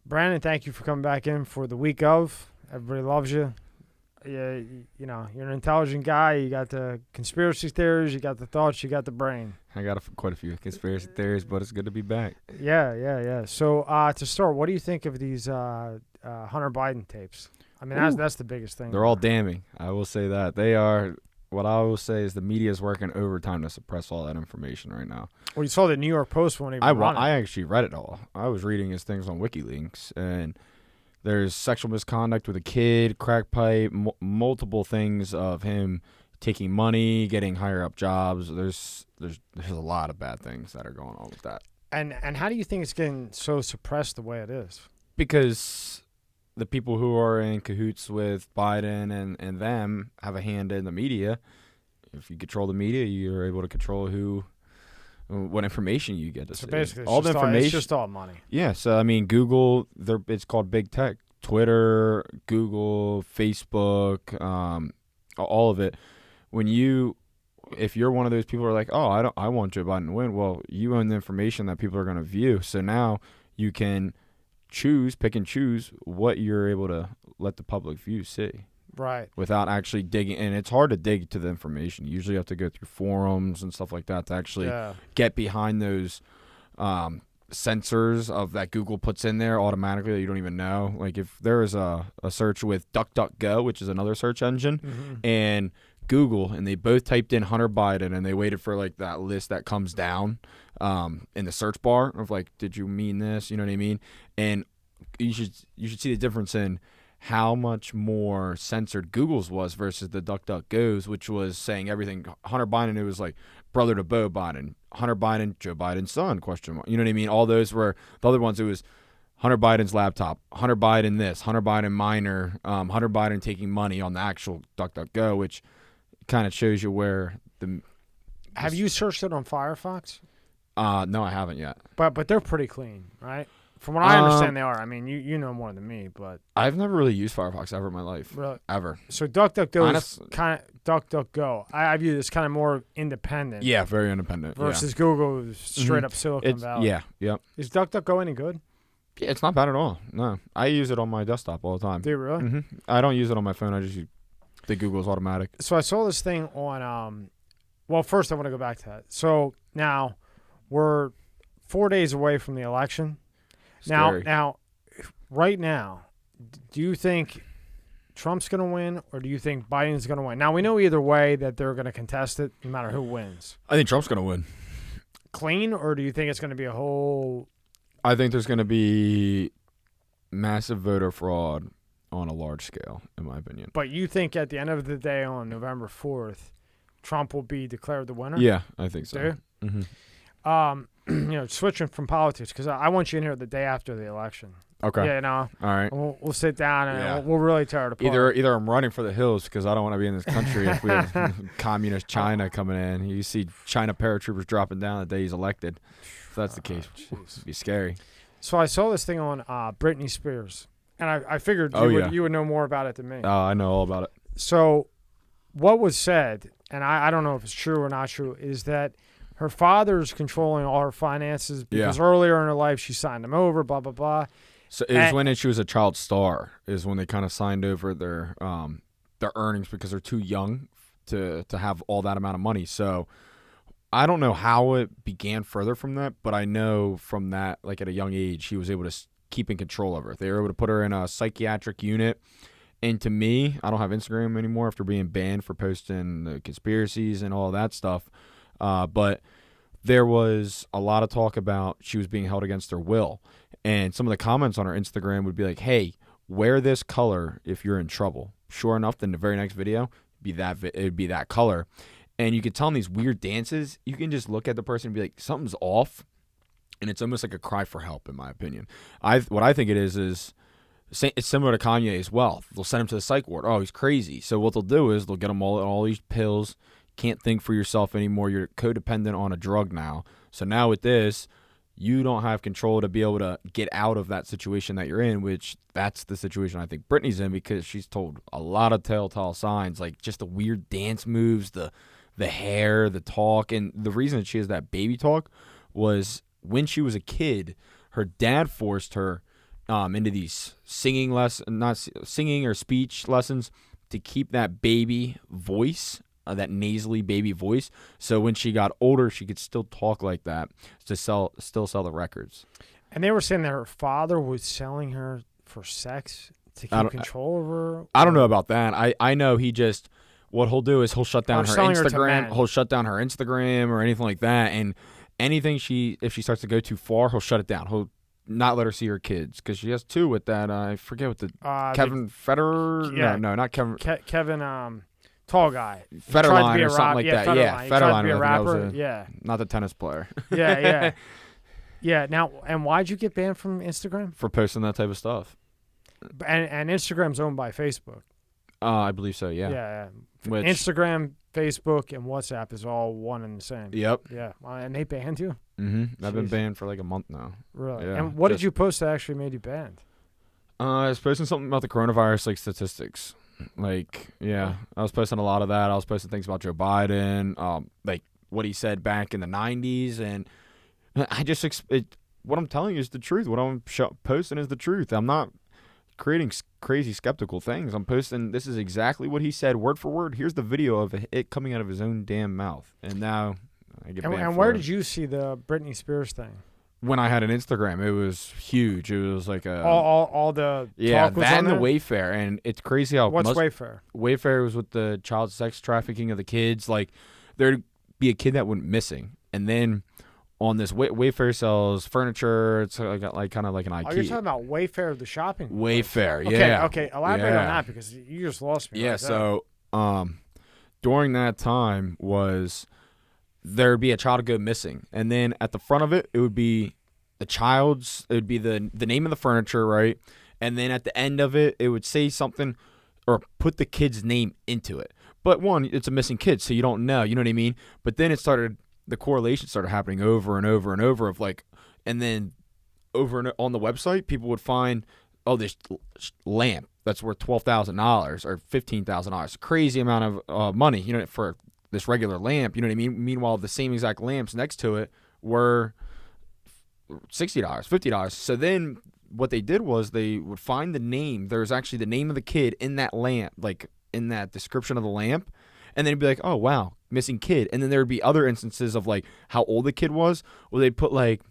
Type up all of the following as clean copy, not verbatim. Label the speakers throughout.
Speaker 1: Brandon, thank you for coming back in for the week of. Everybody loves you. Yeah, you know, you're an intelligent guy. You got the conspiracy theories, you got the thoughts, you got the brain.
Speaker 2: I got quite a few conspiracy theories, but it's good to be back.
Speaker 1: Yeah. So to start, what do you think of these Hunter Biden tapes? I mean, that's the biggest thing.
Speaker 2: They're all damning. I will say that. They are. What I will say is the media is working overtime to suppress all that information right now.
Speaker 1: Well, you saw the New York Post when
Speaker 2: I actually read it all. I was reading his things on WikiLeaks, and there's sexual misconduct with a kid, crack pipe, multiple things of him taking money, getting higher up jobs. There's a lot of bad things that are going on with that.
Speaker 1: And how do you think it's getting so suppressed the way it is?
Speaker 2: Because the people who are in cahoots with Biden and them have a hand in the media. If you control the media, you're able to control what information you get to see.
Speaker 1: So basically,
Speaker 2: It's
Speaker 1: just all money.
Speaker 2: Yeah. So I mean, Google, it's called big tech. Twitter, Google, Facebook, all of it. If you're one of those people who are like, oh, I want Joe Biden to win. Well, you own the information that people are going to view. So now you can pick and choose what you're able to let the public view see.
Speaker 1: Right.
Speaker 2: Without actually digging. And it's hard to dig to the information. You usually have to go through forums and stuff like that to actually get behind those sensors of that Google puts in there automatically that you don't even know. Like if there is a search with DuckDuckGo, which is another search engine, and Google, and they both typed in Hunter Biden, and they waited for like that list that comes down in the search bar of like, did you mean this? You know what I mean? And you should see the difference in how much more censored Google's was versus the DuckDuckGo's, which was saying everything. Hunter Biden, it was like brother to Beau Biden, Hunter Biden, Joe Biden's son, question mark. You know what I mean? All those were the other ones. It was Hunter Biden's laptop, Hunter Biden this, Hunter Biden minor, Hunter Biden taking money on the actual DuckDuckGo, which kind of shows you where the.
Speaker 1: Have you searched it on Firefox?
Speaker 2: No, I haven't yet.
Speaker 1: But they're pretty clean, right? From what I understand, they are. I mean, you know more than me, but
Speaker 2: I've never really used Firefox ever in my life.
Speaker 1: Really?
Speaker 2: Ever.
Speaker 1: So DuckDuckGo is kind of DuckDuckGo. I view this kind of more independent.
Speaker 2: Yeah, very independent.
Speaker 1: Versus Google, straight up Silicon Valley.
Speaker 2: Yeah, yep.
Speaker 1: Is DuckDuckGo any good?
Speaker 2: Yeah, it's not bad at all. No, I use it on my desktop all the time.
Speaker 1: Do you really?
Speaker 2: Mm-hmm. I don't use it on my phone. I just use the Google's automatic.
Speaker 1: So I saw this thing on. Well, first I want to go back to that. So now we're 4 days away from the election.
Speaker 2: Scary.
Speaker 1: Now, right now, do you think Trump's going to win or do you think Biden's going to win? Now, we know either way that they're going to contest it no matter who wins.
Speaker 2: I think Trump's going to win.
Speaker 1: Clean, or do you think it's going to be a whole...
Speaker 2: I think there's going to be massive voter fraud on a large scale, in my opinion.
Speaker 1: But you think at the end of the day on November 4th, Trump will be declared the winner?
Speaker 2: Yeah, I think so.
Speaker 1: Do you?
Speaker 2: Mm-hmm.
Speaker 1: Switching from politics, because I want you in here the day after the election.
Speaker 2: Okay.
Speaker 1: Yeah,
Speaker 2: all right.
Speaker 1: We'll sit down and we'll really tear it apart.
Speaker 2: Either I'm running for the hills because I don't want to be in this country if we have communist China coming in. You see China paratroopers dropping down the day he's elected. If that's the case, it'd be scary.
Speaker 1: So I saw this thing on Britney Spears, and I figured you would know more about it than me.
Speaker 2: Oh, I know all about it.
Speaker 1: So what was said, and I don't know if it's true or not true, is that her father's controlling all her finances because earlier in her life she signed them over, blah, blah, blah.
Speaker 2: So it was when she was a child star is when they kind of signed over their earnings because they're too young to have all that amount of money. So I don't know how it began further from that, but I know from that, like at a young age, he was able to keep in control of her. They were able to put her in a psychiatric unit. And to me, I don't have Instagram anymore after being banned for posting the conspiracies and all that stuff. But there was a lot of talk about she was being held against her will. And some of the comments on her Instagram would be like, hey, wear this color if you're in trouble. Sure enough, then the very next video, it would be that color. And you could tell in these weird dances, you can just look at the person and be like, something's off. And it's almost like a cry for help, in my opinion. What I think it is it's similar to Kanye as well. They'll send him to the psych ward. Oh, he's crazy. So what they'll do is they'll get him all these pills. Can't think for yourself anymore. You're codependent on a drug now. So now with this, you don't have control to be able to get out of that situation that you're in, which that's the situation I think Britney's in because she's told a lot of telltale signs, like just the weird dance moves, the hair, the talk. And the reason that she has that baby talk was when she was a kid, her dad forced her into these singing or speech lessons to keep that baby voice, that nasally baby voice. So when she got older, she could still talk like that to still sell the records.
Speaker 1: And they were saying that her father was selling her for sex to keep control of her.
Speaker 2: I don't know about that. I know what he'll do is he'll shut down her Instagram. He'll shut down her Instagram or anything like that. And anything if she starts to go too far, he'll shut it down. He'll not let her see her kids because she has two with that. I forget what Kevin Federer. Yeah. No, not Kevin.
Speaker 1: Kevin, tall guy.
Speaker 2: Federline or something like that.
Speaker 1: Federline.
Speaker 2: Yeah, Federline.
Speaker 1: Be a rapper.
Speaker 2: Not the tennis player.
Speaker 1: Yeah. Yeah. Now, and why'd you get banned from Instagram?
Speaker 2: For posting that type of stuff.
Speaker 1: And Instagram's owned by Facebook.
Speaker 2: I believe so. Yeah.
Speaker 1: Yeah. Instagram, Facebook, and WhatsApp is all one and the same.
Speaker 2: Yep.
Speaker 1: Yeah. And they banned you?
Speaker 2: Mm-hmm. I've been banned for like a month now.
Speaker 1: Really?
Speaker 2: Yeah.
Speaker 1: And what did you post that actually made you banned?
Speaker 2: I was posting something about the coronavirus, like statistics. Like, yeah, I was posting a lot of that. I was posting things about Joe Biden, like what he said back in the 90s. And I just, what I'm telling you is the truth. What I'm posting is the truth. I'm not creating crazy skeptical things. I'm posting, this is exactly what he said, word for word. Here's the video of it coming out of his own damn mouth. And now I get banned.
Speaker 1: And where did you see the Britney Spears thing?
Speaker 2: When I had an Instagram, it was huge. It was like
Speaker 1: all the talk was
Speaker 2: that
Speaker 1: on
Speaker 2: and the
Speaker 1: there?
Speaker 2: Wayfair, and it's crazy how
Speaker 1: What's Wayfair?
Speaker 2: Wayfair was with the child sex trafficking of the kids. Like there'd be a kid that went missing, and then on this Wayfair sells furniture. It's like kind of like an IKEA.
Speaker 1: Oh, you're talking about Wayfair, the shopping.
Speaker 2: Wayfair,
Speaker 1: place.
Speaker 2: yeah.
Speaker 1: Okay. Elaborate on that because you just lost me.
Speaker 2: Yeah.
Speaker 1: Right
Speaker 2: so during that time there'd be a child go missing, and then at the front of it would be it would be the name of the furniture, right? And then at the end of it, it would say something or put the kid's name into it. But one, it's a missing kid, so you don't know, you know what I mean? But then the correlation started happening over and over and over of like, and then over and on the website, people would find, this lamp that's worth $12,000 or $15,000, crazy amount of money, you know, for this regular lamp, you know what I mean? Meanwhile, the same exact lamps next to it were $60, $50. So then what they did was they would find the name. There's actually the name of the kid in that lamp, like in that description of the lamp. And then it'd be like, oh, wow, missing kid. And then there would be other instances of like how old the kid was, where they'd put like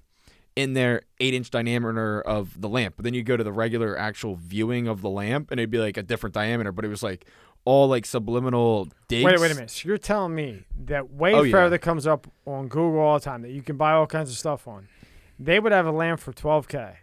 Speaker 2: in their 8-inch diameter of the lamp. But then you go to the regular actual viewing of the lamp and it'd be like a different diameter, but it was like all like subliminal digs.
Speaker 1: Wait a minute. So you're telling me that Wayfair that comes up on Google all the time that you can buy all kinds of stuff on, they would have a lamp for $12,000,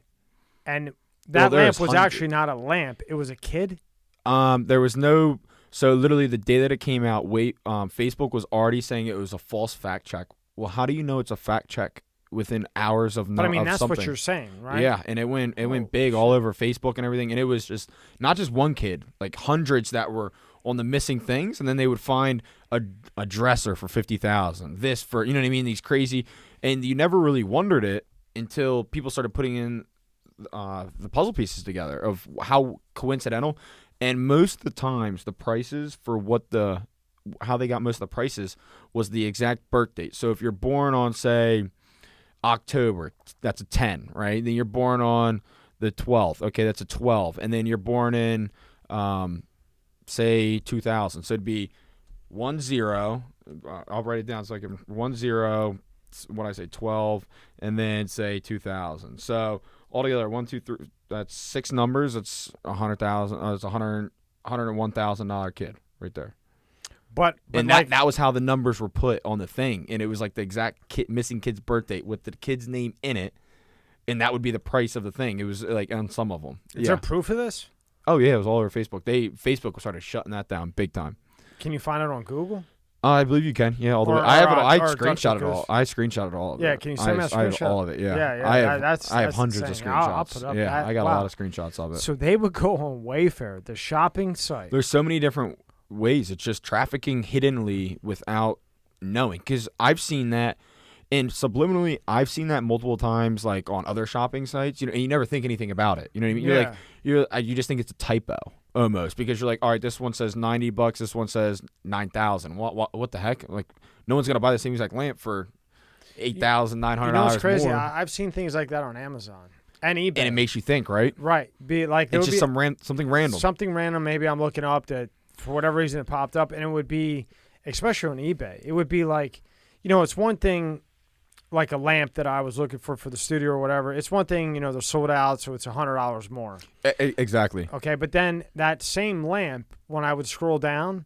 Speaker 1: and that lamp was actually not a lamp; it was a kid.
Speaker 2: There was no. So literally, the day that it came out, Facebook was already saying it was a false fact check. Well, how do you know it's a fact check within hours of?
Speaker 1: But I mean, that's
Speaker 2: something?
Speaker 1: what you're saying, right?
Speaker 2: Yeah, and it went big all over Facebook and everything, and it was just not just one kid, like hundreds that were on the missing things, and then they would find a dresser for $50,000, this for, you know what I mean, these crazy, and you never really wondered it until people started putting in the puzzle pieces together of how coincidental. And most of the times the prices for how they got most of the prices was the exact birth date. So if you're born on, say, October, that's a 10, right? Then you're born on the 12th, okay, that's a 12. And then you're born in say 2000, so it'd be 10. I'll write it down so I can 10. What I say 12, and then say 2000. So altogether 1, 2, 3. That's 6 numbers. That's 100,000. It's $101,000 kid right there.
Speaker 1: But
Speaker 2: and that was how the numbers were put on the thing, and it was like the exact missing kid's birth date with the kid's name in it, and that would be the price of the thing. It was like on some of them.
Speaker 1: Is there proof of this?
Speaker 2: Oh yeah, it was all over Facebook. Facebook started shutting that down big time.
Speaker 1: Can you find it on Google?
Speaker 2: I believe you can. Yeah, all the way. I screenshotted all. I screenshotted all of it.
Speaker 1: Yeah, can you send me a screenshot?
Speaker 2: I have all of it. Yeah.
Speaker 1: Yeah.
Speaker 2: I have hundreds of screenshots.
Speaker 1: I'll put up
Speaker 2: I got a lot of screenshots of it.
Speaker 1: So they would go on Wayfair, the shopping site.
Speaker 2: There's so many different ways. It's just trafficking hiddenly without knowing. Because I've seen that, and subliminally, I've seen that multiple times, like on other shopping sites. You know, and you never think anything about it. You know what I mean? You just think it's a typo almost, because you're like, all right, this one says $90, this one says 9,000. What the heck? Like, no one's gonna buy the same exact lamp for $8,900.
Speaker 1: You know what's crazy?
Speaker 2: More.
Speaker 1: I've seen things like that on Amazon. And eBay.
Speaker 2: And it makes you think, right?
Speaker 1: Right. Be like
Speaker 2: it's just something random.
Speaker 1: Something random. Maybe I'm looking up that for whatever reason it popped up, and it would be, especially on eBay, it would be like, it's one thing, like a lamp that I was looking for the studio or whatever. It's one thing, they're sold out, so it's $100 more.
Speaker 2: Exactly.
Speaker 1: Okay, but then that same lamp, when I would scroll down,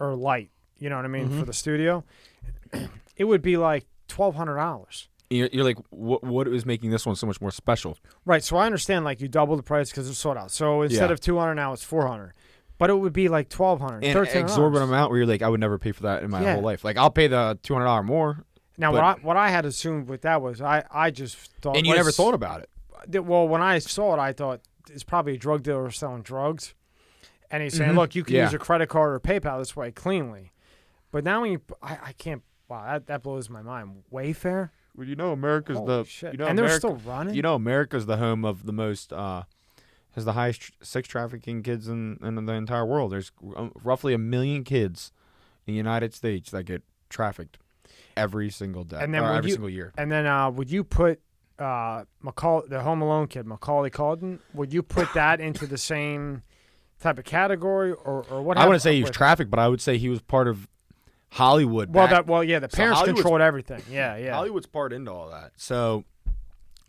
Speaker 1: or light, you know what I mean, for the studio, it would be like $1,200.
Speaker 2: You're like, what is making this one so much more special?
Speaker 1: Right. So I understand, like, you double the price because it's sold out. So instead of $200 now, it's $400. But it would be like $1,200,
Speaker 2: and
Speaker 1: $1,300.
Speaker 2: Exorbitant amount where you're like, I would never pay for that in my whole life. Like, I'll pay the $200 more.
Speaker 1: Now, what I had assumed with that was I just thought.
Speaker 2: And you never thought about it.
Speaker 1: Well, when I saw it, I thought it's probably a drug dealer selling drugs, and he's saying, look, you can use a credit card or PayPal this way cleanly. But now when I can't. Wow, that blows my mind. Wayfair.
Speaker 2: Well, America's
Speaker 1: shit. And they're still running.
Speaker 2: America's the home of the most has the highest sex trafficking kids in the entire world. There's roughly 1 million kids in the United States that get trafficked every single day,
Speaker 1: and then
Speaker 2: every single year.
Speaker 1: And then would you put the Home Alone kid, Macaulay Culkin, would you put that into the same type of category, or what?
Speaker 2: I wouldn't say he was trafficked, but I would say he was part of Hollywood.
Speaker 1: The parents controlled everything. Yeah.
Speaker 2: Hollywood's part into all that. So,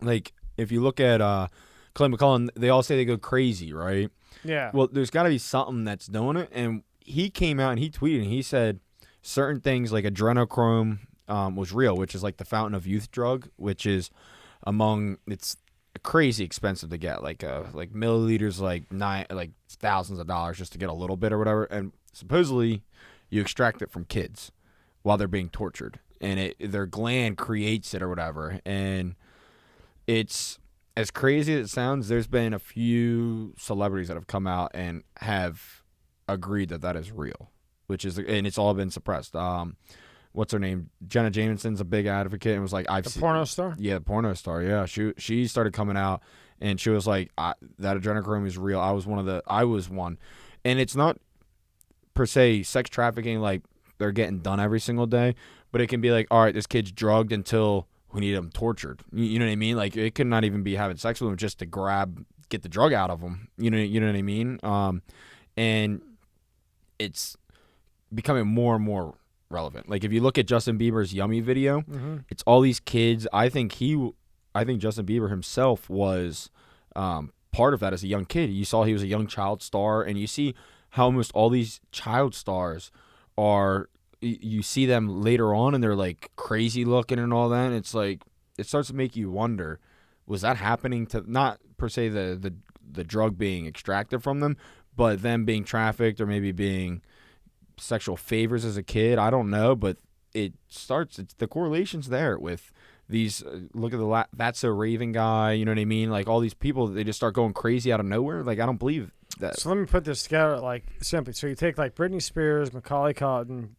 Speaker 2: like, if you look at Clay McCullen, they all say they go crazy, right?
Speaker 1: Yeah.
Speaker 2: Well, there's got to be something that's doing it. And he came out and he tweeted and he said certain things like Adrenochrome was real, which is like the fountain of youth drug, which is it's crazy expensive to get, like milliliters, like thousands of dollars just to get a little bit or whatever. And supposedly you extract it from kids while they're being tortured, and their gland creates it or whatever. And it's as crazy as it sounds. There's been a few celebrities that have come out and have agreed that is real, and it's all been suppressed. What's her name? Jenna Jameson's a big advocate and was like, "I've seen
Speaker 1: porno star."
Speaker 2: Yeah, the porno star. Yeah, she started coming out and she was like, "That adrenochrome is real." I was one, and it's not per se sex trafficking like they're getting done every single day, but it can be like, all right, this kid's drugged until we need him tortured. You know what I mean? Like, it could not even be having sex with him just to get the drug out of him. You know what I mean? And it's becoming more and more relevant. Like, if you look at Justin Bieber's Yummy video, it's all these kids. I think Justin Bieber himself was part of that as a young kid. You saw he was a young child star, and you see how almost all these child stars are, you see them later on and they're like crazy looking and all that. And it's like, it starts to make you wonder, was that happening to, not per se the drug being extracted from them, but them being trafficked or maybe being sexual favors as a kid? I don't know, but the correlation's there with these. Look at the That's So Raven guy, you know what I mean? Like, all these people, they just start going crazy out of nowhere. Like, I don't believe that.
Speaker 1: So let me put this together, like, simply. So you take, like, Britney Spears, Macaulay Culkin,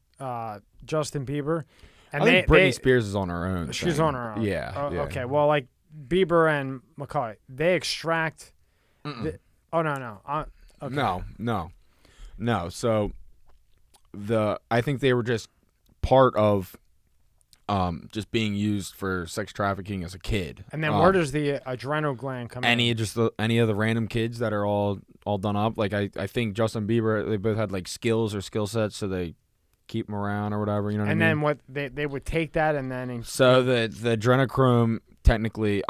Speaker 1: Justin Bieber, and
Speaker 2: I think Britney Spears is on her own.
Speaker 1: She's on her own.
Speaker 2: Yeah, yeah.
Speaker 1: Okay, well, like, Bieber and Macaulay, they extract. Okay.
Speaker 2: No. So I think they were just part of just being used for sex trafficking as a kid.
Speaker 1: And then where does the adrenal gland come in?
Speaker 2: Any of the random kids that are all done up. Like, I think Justin Bieber, they both had like skills or skill sets, so they keep them around or whatever. You know what I mean?
Speaker 1: And then they would take that and then.
Speaker 2: So the adrenochrome, technically,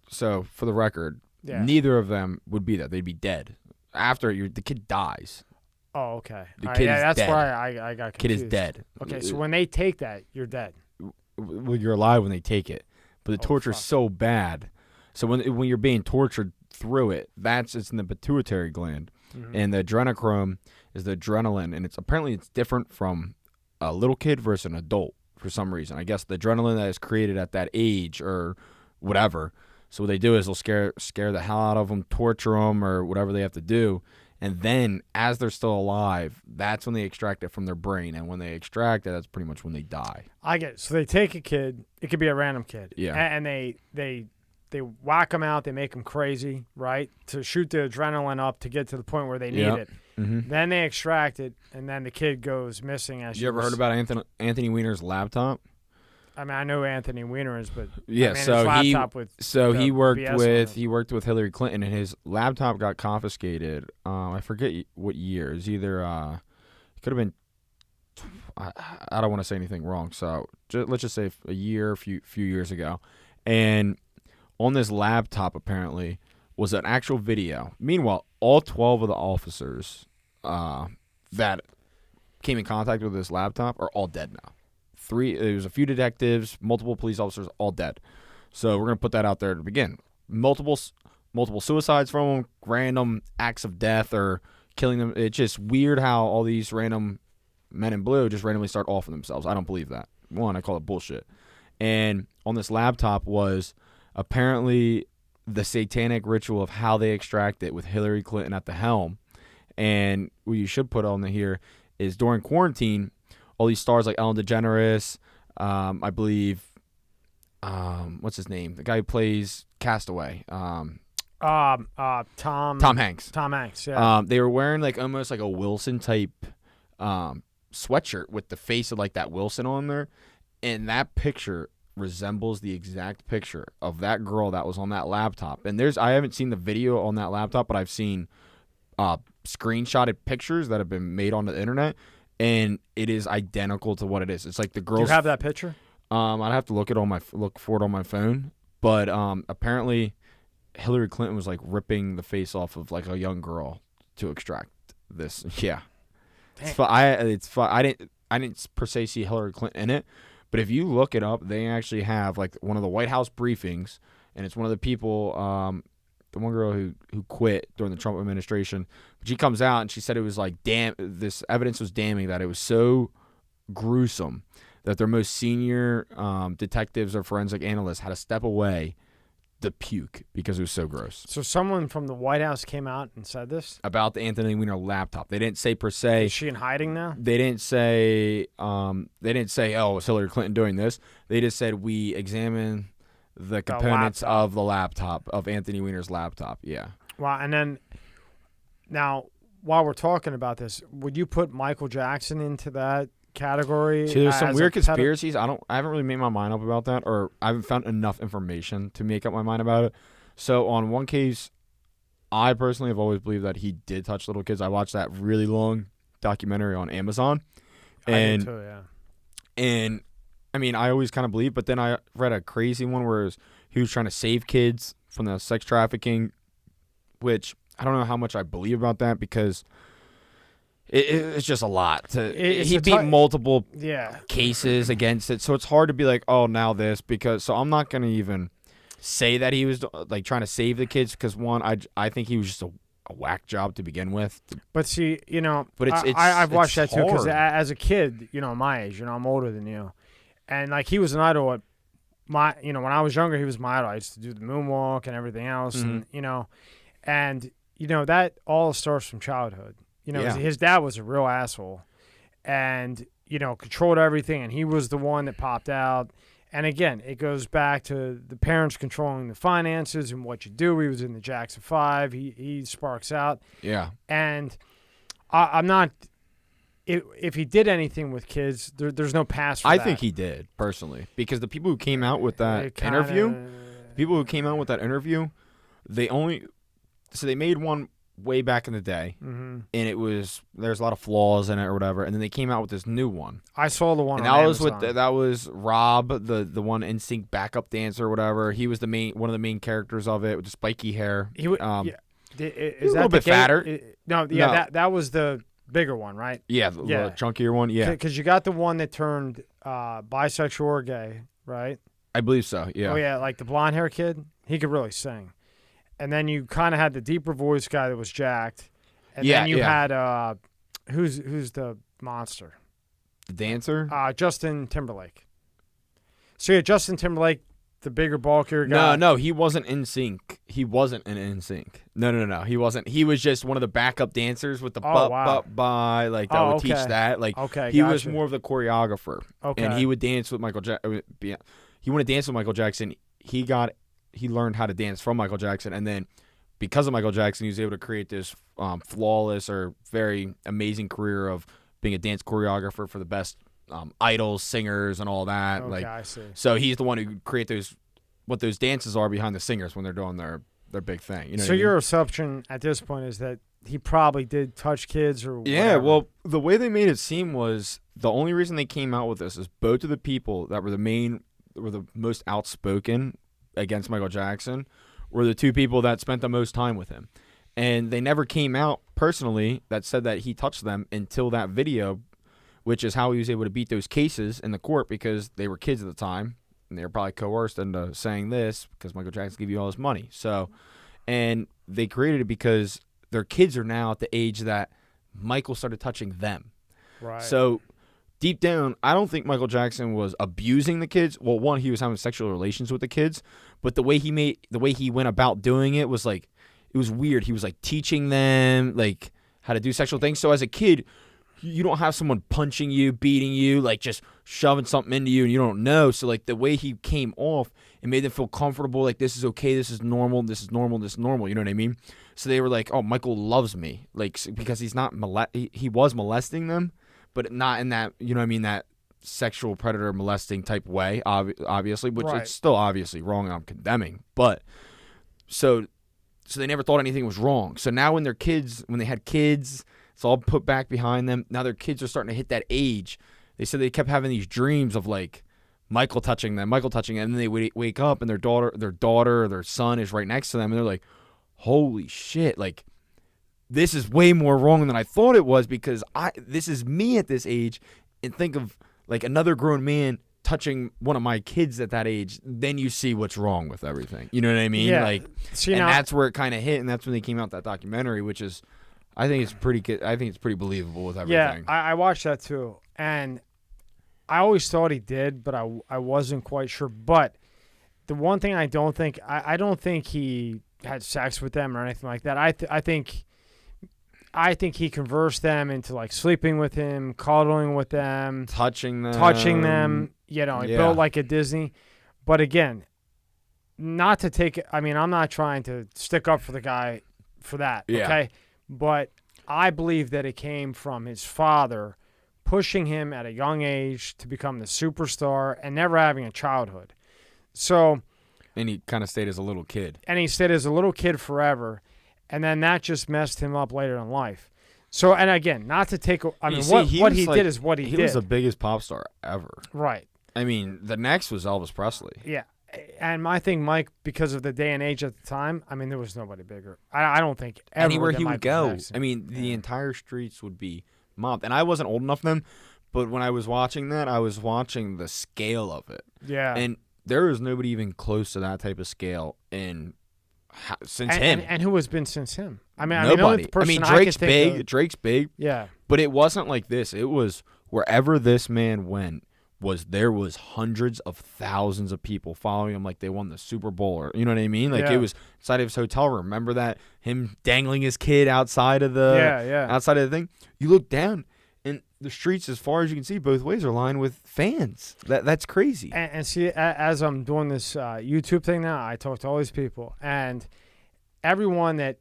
Speaker 2: so for the record, neither of them would be that. They'd be dead after the kid dies.
Speaker 1: Oh, okay.
Speaker 2: The kid is
Speaker 1: that's
Speaker 2: dead.
Speaker 1: why I got confused.
Speaker 2: Kid is dead.
Speaker 1: Okay, so when they take that, you're dead.
Speaker 2: Well, you're alive when they take it, but the torture's so bad. So when you're being tortured through it, it's in the pituitary gland, and the adrenochrome is the adrenaline, and it's different from a little kid versus an adult for some reason. I guess the adrenaline that is created at that age or whatever. So what they do is they'll scare the hell out of them, torture them, or whatever they have to do. And then, as they're still alive, that's when they extract it from their brain. And when they extract it, that's pretty much when they die.
Speaker 1: I get it. So they take a kid. It could be a random kid.
Speaker 2: Yeah.
Speaker 1: And they whack them out. They make them crazy, right, to shoot the adrenaline up to get to the point where they need it. Mm-hmm. Then they extract it, and then the kid goes missing. You
Speaker 2: ever heard about Anthony Weiner's laptop?
Speaker 1: I mean, I know Anthony Weiner is, but
Speaker 2: yeah.
Speaker 1: I mean,
Speaker 2: So
Speaker 1: his laptop with
Speaker 2: he worked
Speaker 1: BS
Speaker 2: with Hillary Clinton, and his laptop got confiscated. I forget what year. It's either it could have been. I don't want to say anything wrong, so let's just say a few years ago, and on this laptop apparently was an actual video. Meanwhile, all 12 of the officers that came in contact with this laptop are all dead now. There was a few detectives, multiple police officers, all dead. So we're gonna put that out there to begin. Multiple suicides from them, random acts of death or killing them. It's just weird how all these random men in blue just randomly start offing themselves. I don't believe that. One, I call it bullshit. And on this laptop was apparently the satanic ritual of how they extract it with Hillary Clinton at the helm. And what you should put on here is during quarantine, all these stars like Ellen DeGeneres, I believe, what's his name? The guy who plays Castaway. Tom Hanks.
Speaker 1: Tom Hanks, yeah.
Speaker 2: They were wearing like almost like a Wilson type sweatshirt with the face of like that Wilson on there, and that picture resembles the exact picture of that girl that was on that laptop. And I haven't seen the video on that laptop, but I've seen screenshotted pictures that have been made on the internet, and it is identical to what it is. It's like the girl's.
Speaker 1: Do you have that picture?
Speaker 2: I'd have to look for it on my phone, but apparently Hillary Clinton was like ripping the face off of like a young girl to extract this. Yeah. It's fun. I didn't per se see Hillary Clinton in it, but if you look it up, they actually have like one of the White House briefings, and it's one of the people, the one girl who quit during the Trump administration. But she comes out and she said it was like this evidence was damning, that it was so gruesome that their most senior detectives or forensic analysts had to step away to puke because it was so gross.
Speaker 1: So someone from the White House came out and said this?
Speaker 2: About the Anthony Weiner laptop. They didn't say per se.
Speaker 1: Is she in hiding now?
Speaker 2: They didn't say, oh, was Hillary Clinton doing this? They just said, we examined the components of the laptop, of Anthony Weiner's laptop. Yeah.
Speaker 1: Wow. And then, now, while we're talking about this, would you put Michael Jackson into that category?
Speaker 2: See, there's some weird conspiracies. I haven't really made my mind up about that, or I haven't found enough information to make up my mind about it. So on one case, I personally have always believed that he did touch little kids. I watched that really long documentary on Amazon, and
Speaker 1: I did too, yeah.
Speaker 2: And I mean, I always kind of believed, but then I read a crazy one where he was trying to save kids from the sex trafficking, which I don't know how much I believe about that, because it's just a lot. He beat multiple cases against it, so it's hard to be like, oh, now this, because so I'm not going to even say that he was like trying to save the kids, because one, I think he was just a whack job to begin with.
Speaker 1: But see, but I've watched that too, because as a kid, my age, I'm older than you, and like he was an idol at when I was younger, he was my idol. I used to do the moonwalk and everything else, and that all starts from childhood. His dad was a real asshole, and controlled everything, and he was the one that popped out. And again, it goes back to the parents controlling the finances and what you do. He was in the Jackson 5. He sparks out.
Speaker 2: Yeah.
Speaker 1: And I'm not. If he did anything with kids, there's no pass for that.
Speaker 2: I think he did, personally, because the people who came out with that interview, they made one way back in the day, and there's a lot of flaws in it or whatever, and then they came out with this new one.
Speaker 1: I saw the one,
Speaker 2: and that was Rob, the one NSYNC backup dancer or whatever. He was one of the main characters of it with the spiky hair.
Speaker 1: He was
Speaker 2: a little bit fatter.
Speaker 1: That was the bigger one, right?
Speaker 2: Yeah, the chunkier one. Yeah,
Speaker 1: because you got the one that turned bisexual or gay, right?
Speaker 2: I believe so. Yeah.
Speaker 1: Oh yeah, like the blonde hair kid. He could really sing. And then you kind of had the deeper voice guy that was jacked. And then you had who's the monster?
Speaker 2: The dancer?
Speaker 1: Justin Timberlake. So yeah, Justin Timberlake, the bigger, bulkier guy.
Speaker 2: No, he wasn't in sync. He wasn't in NSYNC. No, he wasn't. He was just one of the backup dancers with the bye, like that would teach that. Like he was more of the choreographer. Okay. And he would dance with Michael Jackson. He wanted to dance with Michael Jackson. He learned how to dance from Michael Jackson, and then because of Michael Jackson, he was able to create this flawless or very amazing career of being a dance choreographer for the best idols, singers, and all that.
Speaker 1: Okay,
Speaker 2: like,
Speaker 1: I see.
Speaker 2: So he's the one who create what those dances are behind the singers when they're doing their big thing. You know.
Speaker 1: So your assumption at this point is that he probably did touch kids or
Speaker 2: yeah.
Speaker 1: whatever.
Speaker 2: Well, the way they made it seem was the only reason they came out with this is both of the people that were the most outspoken against Michael Jackson were the two people that spent the most time with him. And they never came out personally that said that he touched them until that video, which is how he was able to beat those cases in the court because they were kids at the time. And they were probably coerced into saying this because Michael Jackson gave you all his money. So, and they created it because their kids are now at the age that Michael started touching them.
Speaker 1: Right.
Speaker 2: So deep down, I don't think Michael Jackson was abusing the kids. Well, one, he was having sexual relations with the kids, but the way he went about doing it was like, it was weird. He was like teaching them like how to do sexual things. So as a kid, you don't have someone punching you, beating you, like just shoving something into you and you don't know. So like the way he came off, it made them feel comfortable. Like this is okay. This is normal. This is normal. This is normal. You know what I mean? So they were like, oh, Michael loves me. Like, because he's not, he was molesting them, but not in that, you know what I mean? That sexual predator molesting type way, obviously, which
Speaker 1: Right.
Speaker 2: it's still obviously wrong and I'm condemning. But so they never thought anything was wrong. So now when they had kids, it's all put back behind them. Now their kids are starting to hit that age. They said they kept having these dreams of like Michael touching them, and then they wake up and their daughter or their son is right next to them, and they're like, holy shit, like this is way more wrong than I thought it was because this is me at this age, and think of like another grown man touching one of my kids at that age, then you see what's wrong with everything. You know what I mean?
Speaker 1: Yeah.
Speaker 2: Like, and that's where it kind of hit, and that's when they came out that documentary, which is, I think it's pretty good. I think it's pretty believable with everything.
Speaker 1: Yeah, I watched that too, and I always thought he did, but I wasn't quite sure. But the one thing I don't think he had sex with them or anything like that. I think he conversed them into like sleeping with him, cuddling with them,
Speaker 2: touching them.
Speaker 1: You know, he built like a Disney. But again, not to take it. I mean, I'm not trying to stick up for the guy for that.
Speaker 2: Yeah.
Speaker 1: Okay, but I believe that it came from his father pushing him at a young age to become the superstar and never having a childhood. So,
Speaker 2: and he kind of stayed as a little kid.
Speaker 1: And he stayed as a little kid forever, and then that just messed him up later in life. So, and again, not to take. I mean, what he did is what he did.
Speaker 2: He was the biggest pop star ever.
Speaker 1: Right.
Speaker 2: I mean, the next was Elvis Presley.
Speaker 1: Yeah. And my thing, Mike, because of the day and age at the time, I mean, there was nobody bigger. I don't think ever
Speaker 2: anywhere he would go.
Speaker 1: Jackson.
Speaker 2: I mean, the entire streets would be mobbed. And I wasn't old enough then, but when I was watching that, I was watching the scale of it.
Speaker 1: Yeah.
Speaker 2: And there is nobody even close to that type of scale since him.
Speaker 1: And who has been since him? I mean,
Speaker 2: nobody. Drake's big.
Speaker 1: Of,
Speaker 2: Drake's big.
Speaker 1: Yeah.
Speaker 2: But it wasn't like this. It was wherever this man went. There was hundreds of thousands of people following him like they won the Super Bowl, or you know what I mean? Like it was inside of his hotel room. Remember that, him dangling his kid outside of the outside of the thing? You look down and the streets, as far as you can see, both ways are lined with fans. That's crazy.
Speaker 1: And see, as I'm doing this YouTube thing now, I talk to all these people, and everyone that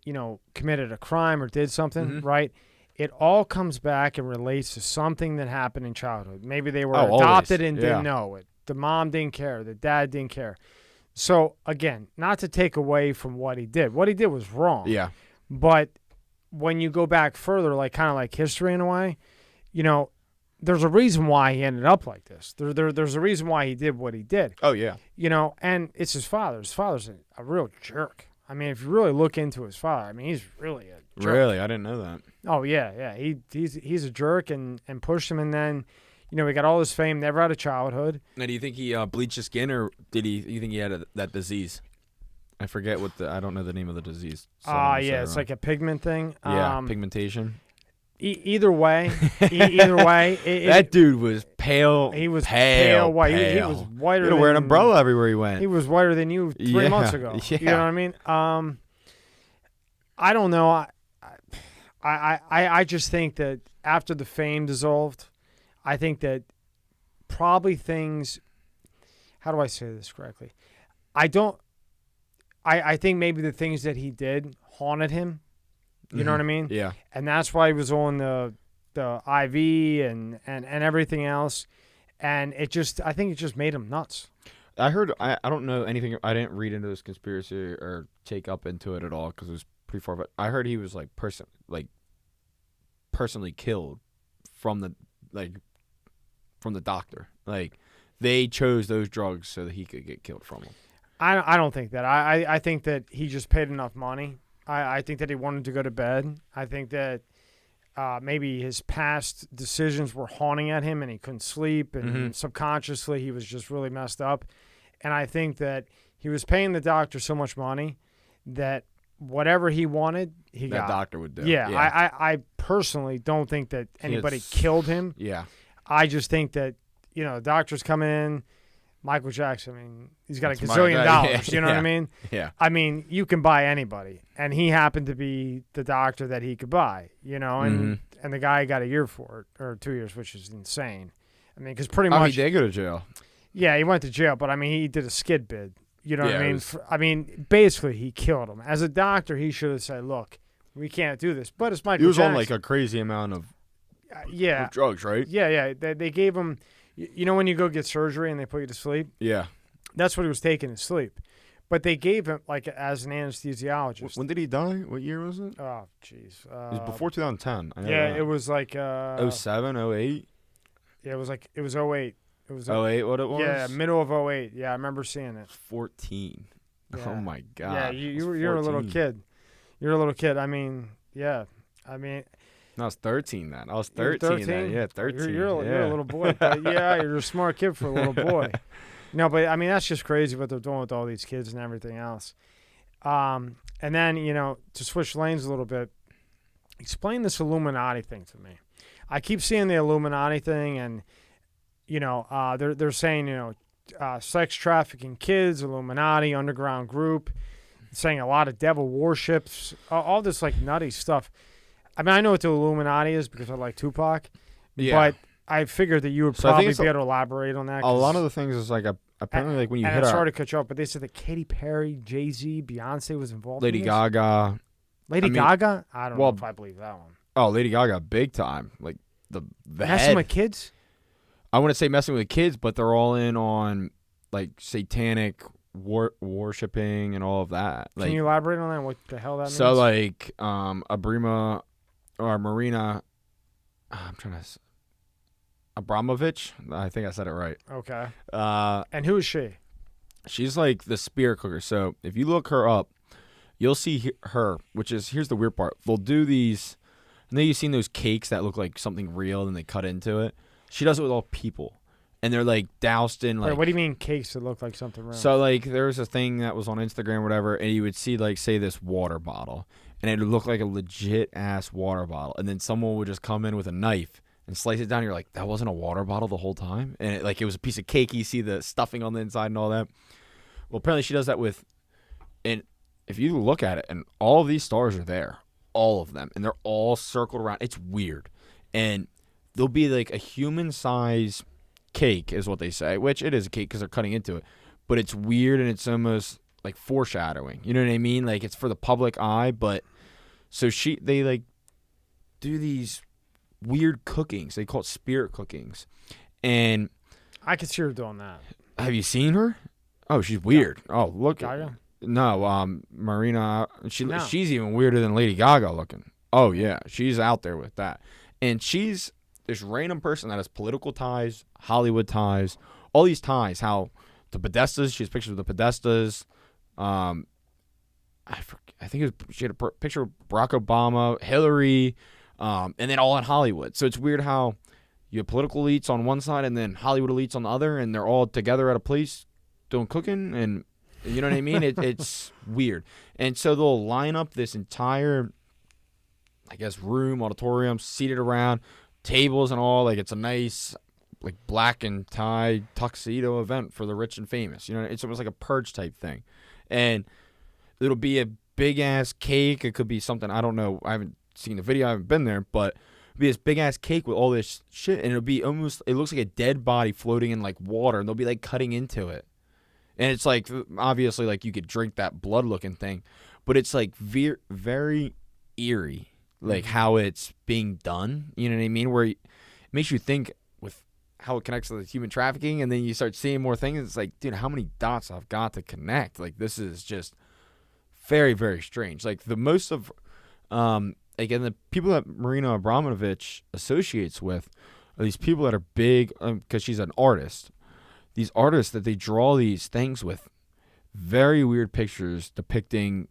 Speaker 1: committed a crime or did something, right? It all comes back and relates to something that happened in childhood. Maybe they were adopted and didn't know it. The mom didn't care. The dad didn't care. So, again, not to take away from what he did. What he did was wrong.
Speaker 2: Yeah.
Speaker 1: But when you go back further, like kind of like history in a way, there's a reason why he ended up like this. There's a reason why he did what he did.
Speaker 2: Oh, yeah.
Speaker 1: And it's his father. His father's a real jerk. I mean, if you really look into his father, I mean, he's really a jerk.
Speaker 2: Really? I didn't know that.
Speaker 1: Oh, yeah. He's a jerk and pushed him, and then, he got all this fame, never had a childhood.
Speaker 2: Now, do you think he bleached his skin, or you think he had that disease? I forget I don't know the name of the disease.
Speaker 1: It's like a pigment thing.
Speaker 2: Yeah, pigmentation.
Speaker 1: Either way, that
Speaker 2: dude was pale.
Speaker 1: He was pale white. He was whiter.
Speaker 2: He had to wear an umbrella everywhere he went.
Speaker 1: He was whiter than you 3 months ago.
Speaker 2: Yeah.
Speaker 1: You know what I mean? I don't know. I just think that after the fame dissolved, I think that probably things. How do I say this correctly? I think maybe the things that he did haunted him. You know what I mean?
Speaker 2: Yeah.
Speaker 1: And that's why he was on the the IV and everything else, and I think it just made him nuts.
Speaker 2: I heard. I don't know anything. I didn't read into this conspiracy or take up into it at all because it was pretty far. But I heard he was personally killed from the doctor. Like they chose those drugs so that he could get killed from them.
Speaker 1: I don't think that. I think that he just paid enough money. I think that he wanted to go to bed. I think that maybe his past decisions were haunting at him and he couldn't sleep, and subconsciously he was just really messed up. And I think that he was paying the doctor so much money that whatever he wanted, he got.
Speaker 2: That doctor would do.
Speaker 1: Yeah. I personally don't think that anybody killed him.
Speaker 2: Yeah.
Speaker 1: I just think that, doctors come in. Michael Jackson, I mean, he's got $1 gazillion, you know what I mean?
Speaker 2: Yeah.
Speaker 1: I mean, you can buy anybody. And he happened to be the doctor that he could buy, and the guy got a year for it, or 2 years, which is insane. I mean, because pretty much.
Speaker 2: He did go to jail.
Speaker 1: Yeah, he went to jail, but I mean, he did a skid bid. You know what I mean? Basically, he killed him. As a doctor, he should have said, look, we can't do this. But it's Michael Jackson.
Speaker 2: He was on like a crazy amount of drugs, right?
Speaker 1: Yeah. They gave him. You know when you go get surgery and they put you to sleep?
Speaker 2: Yeah.
Speaker 1: That's what he was taking to sleep. But they gave him, like, as an anesthesiologist.
Speaker 2: When did he die? What year was it?
Speaker 1: Oh, jeez.
Speaker 2: It was before 2010.
Speaker 1: It was like...
Speaker 2: 07, 08?
Speaker 1: Yeah, it was 08. It was
Speaker 2: 08 what it was?
Speaker 1: Yeah, middle of 08. Yeah, I remember seeing it.
Speaker 2: 14.
Speaker 1: Yeah.
Speaker 2: Oh, my God.
Speaker 1: Yeah, you're a little kid. You're a little kid. I mean, yeah.
Speaker 2: No, I was 13 then. I was 13 then. Yeah, 13.
Speaker 1: You're a little boy. But yeah, you're a smart kid for a little boy. No, but I mean, that's just crazy what they're doing with all these kids and everything else. And then, to switch lanes a little bit, explain this Illuminati thing to me. I keep seeing the Illuminati thing, and, they're saying, sex trafficking kids, Illuminati, underground group, saying a lot of devil worships, all this like nutty stuff. I mean, I know what the Illuminati is because I like Tupac, but I figured that you would probably be able to elaborate on that.
Speaker 2: A lot of the things is like apparently like when you hit
Speaker 1: I'm sorry to cut you off, but they said that Katy Perry, Jay-Z, Beyonce was involved.
Speaker 2: Lady
Speaker 1: in this.
Speaker 2: Gaga.
Speaker 1: Gaga? I don't know if I believe that one.
Speaker 2: Oh, Lady Gaga, big time. Like the
Speaker 1: messing
Speaker 2: head.
Speaker 1: with kids.
Speaker 2: I wouldn't say messing with kids, but they're all in on like satanic worshipping and all of that. Like,
Speaker 1: can you elaborate on that? What the hell that means?
Speaker 2: So like Marina, I'm trying to. Abramovich, I think I said it right.
Speaker 1: Okay. And who is she?
Speaker 2: She's like the spear cooker. So if you look her up, you'll see her. Here's the weird part. They'll do these. I know you've seen those cakes that look like something real, and they cut into it. She does it with all people, and they're like doused in like.
Speaker 1: Wait, what do you mean cakes that look like something real?
Speaker 2: So like there was a thing that was on Instagram or whatever, and you would see like say this water bottle, and it would look like a legit ass water bottle, and then someone would just come in with a knife and slice it down. You're like, that wasn't a water bottle the whole time? And it was a piece of cake. You see the stuffing on the inside and all that. Well, apparently she does that with, and if you look at it, and all of these stars are there, all of them, and they're all circled around. It's weird. And there'll be like a human size cake is what they say, which it is a cake because they're cutting into it. But it's weird, and it's almost like foreshadowing. You know what I mean? Like it's for the public eye, but so they like do these weird cookings. They call it spirit cookings. And
Speaker 1: I could see her doing that.
Speaker 2: Have you seen her? Oh, she's weird. Oh, look.
Speaker 1: Gaga?
Speaker 2: No, Marina. She's even weirder than Lady Gaga looking. Oh, yeah. She's out there with that. And she's this random person that has political ties, Hollywood ties, all these ties. How the Podestas, she has pictures of the Podestas. I think she had a picture of Barack Obama, Hillary, and then all in Hollywood. So it's weird how you have political elites on one side and then Hollywood elites on the other, and they're all together at a place doing cooking, and you know what I mean? It's weird. And so they'll line up this entire, I guess, room, auditorium, seated around, tables and all. Like it's a nice, like black and tie tuxedo event for the rich and famous. You know, it's almost like a purge type thing. And it'll be a big ass cake. It could be something, I don't know. I haven't seen the video. I haven't been there, but it'll be this big ass cake with all this shit, and it'll be almost, it looks like a dead body floating in like water, and they'll be like cutting into it. And it's like, obviously, like you could drink that blood looking thing, but it's like very eerie. like how it's being done. You know what I mean? Where it makes you think with how it connects to the human trafficking, and then you start seeing more things. It's like, dude, how many dots I've got to connect? Like, this is just very, very strange. Like, the most of, again, the people that Marina Abramovich associates with are these people that are big, because she's an artist. These artists that they draw these things with very weird pictures depicting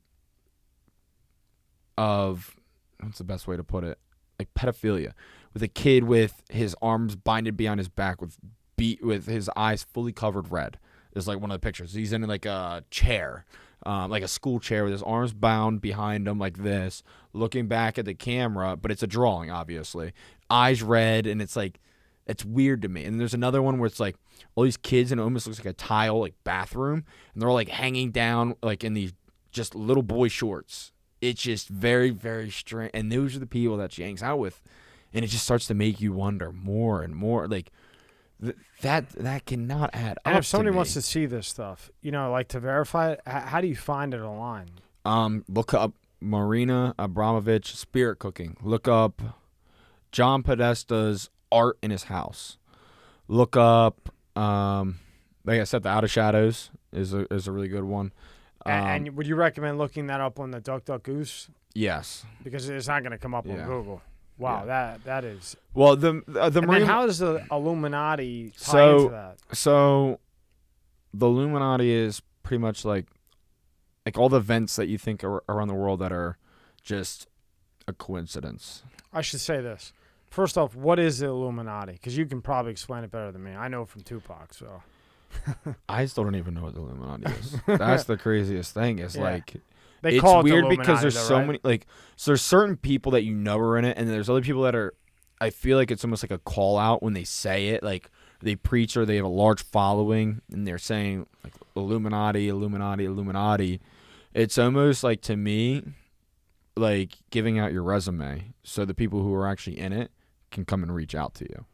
Speaker 2: of, what's the best way to put it? Like pedophilia, with a kid with his arms binded behind his back with his eyes fully covered red. Is like one of the pictures. He's in like a chair, like a school chair with his arms bound behind him like this, looking back at the camera, but it's a drawing, obviously. Eyes red, and it's like, it's weird to me. And there's another one where it's like all these kids, and it almost looks like a tile like bathroom, and they're all like hanging down like in these just little boy shorts. It's just very, very strange. And those are the people that she hangs out with. And it just starts to make you wonder more and more. Like, that cannot add up.
Speaker 1: And if somebody
Speaker 2: to me.
Speaker 1: wants to see this stuff, like to verify it, how do you find it online?
Speaker 2: Look up Marina Abramovich Spirit Cooking. Look up John Podesta's art in his house. Look up, like I said, the Out of Shadows is a really good one.
Speaker 1: And would you recommend looking that up on the DuckDuckGoose?
Speaker 2: Yes,
Speaker 1: because it's not going to come up on Google. Wow, that is.
Speaker 2: Well, the
Speaker 1: Marine. How does the Illuminati tie into that?
Speaker 2: So, the Illuminati is pretty much like all the events that you think are around the world that are just a coincidence.
Speaker 1: I should say this. First off, what is the Illuminati? Because you can probably explain it better than me. I know from Tupac, so.
Speaker 2: I still don't even know what the Illuminati is. That's the craziest thing. Is like.
Speaker 1: They
Speaker 2: it's
Speaker 1: call it
Speaker 2: weird
Speaker 1: the
Speaker 2: because there's so
Speaker 1: right?
Speaker 2: many so there's certain people that are in it, and there's other people that are. I feel like it's almost like a call out when they say it, like they preach or they have a large following, and they're saying like Illuminati, Illuminati, Illuminati. It's almost like, to me, like giving out your resume so the people who are actually in it can come and reach out to you.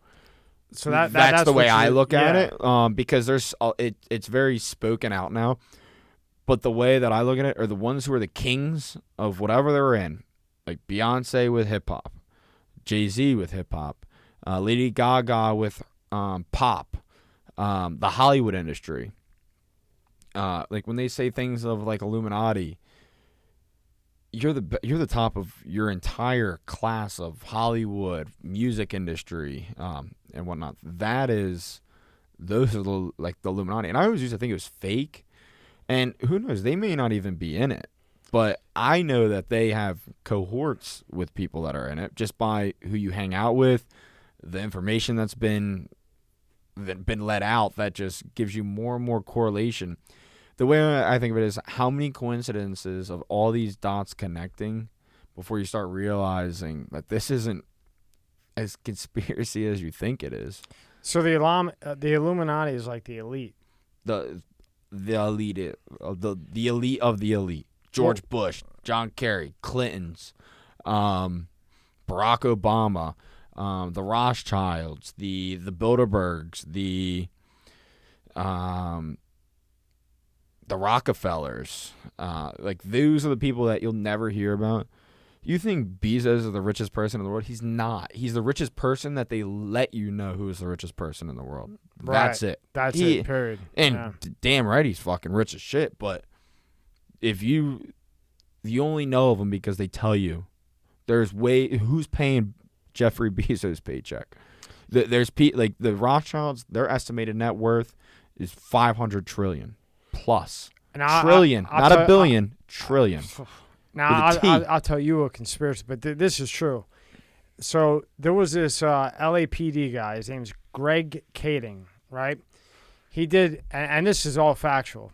Speaker 1: So that's
Speaker 2: the way I look at it, because there's it's very spoken out now. But the way that I look at it are the ones who are the kings of whatever they're in, like Beyonce with hip hop, Jay-Z with hip hop, Lady Gaga with pop, the Hollywood industry. Like when they say things of like Illuminati, you're the top of your entire class of Hollywood music industry and whatnot. Those are the Illuminati, and I always used to think it was fake. And who knows? They may not even be in it. But I know that they have cohorts with people that are in it just by who you hang out with, the information that's been let out that just gives you more and more correlation. The way I think of it is how many coincidences of all these dots connecting before you start realizing that this isn't as conspiracy as you think it is.
Speaker 1: So the Illuminati is like the elite.
Speaker 2: The elite of the elite. George Bush, John Kerry, Clintons, Barack Obama, the Rothschilds, the Bilderbergs, the Rockefellers. Like those are the people that you'll never hear about. You think Bezos is the richest person in the world? He's not. He's the richest person that they let you know who is the richest person in the world.
Speaker 1: Right.
Speaker 2: That's it.
Speaker 1: That's it, period.
Speaker 2: And damn right he's fucking rich as shit, but if you only know of him because they tell you, who's paying Jeffrey Bezos' paycheck? There's like the Rothschilds, their estimated net worth is $500 trillion plus. Trillion, not a billion, trillion.
Speaker 1: Now, I'll tell you a conspiracy, but this is true. So there was this LAPD guy. His name's Greg Kading, right? He did, and this is all factual.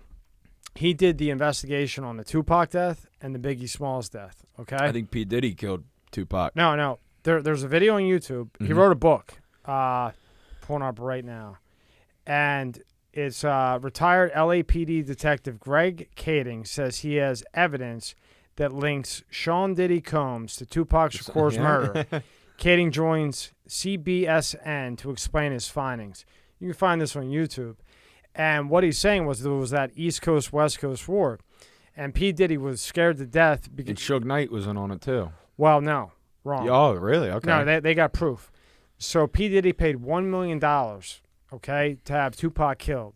Speaker 1: He did the investigation on the Tupac death and the Biggie Smalls death, okay?
Speaker 2: I think P. Diddy killed Tupac.
Speaker 1: No. There's a video on YouTube. Mm-hmm. He wrote a book, pulling up right now. And it's retired LAPD detective Greg Kading says he has evidence that links Sean Diddy Combs to Tupac Shakur's murder. Kading joins CBSN to explain his findings. You can find this on YouTube. And what he's saying was there was that East Coast, West Coast war. And P. Diddy was scared to death.
Speaker 2: And Suge Knight was in on it too.
Speaker 1: Well, no. wrong.
Speaker 2: Oh, really? Okay.
Speaker 1: No, they got proof. So P. Diddy paid $1 million, okay, to have Tupac killed.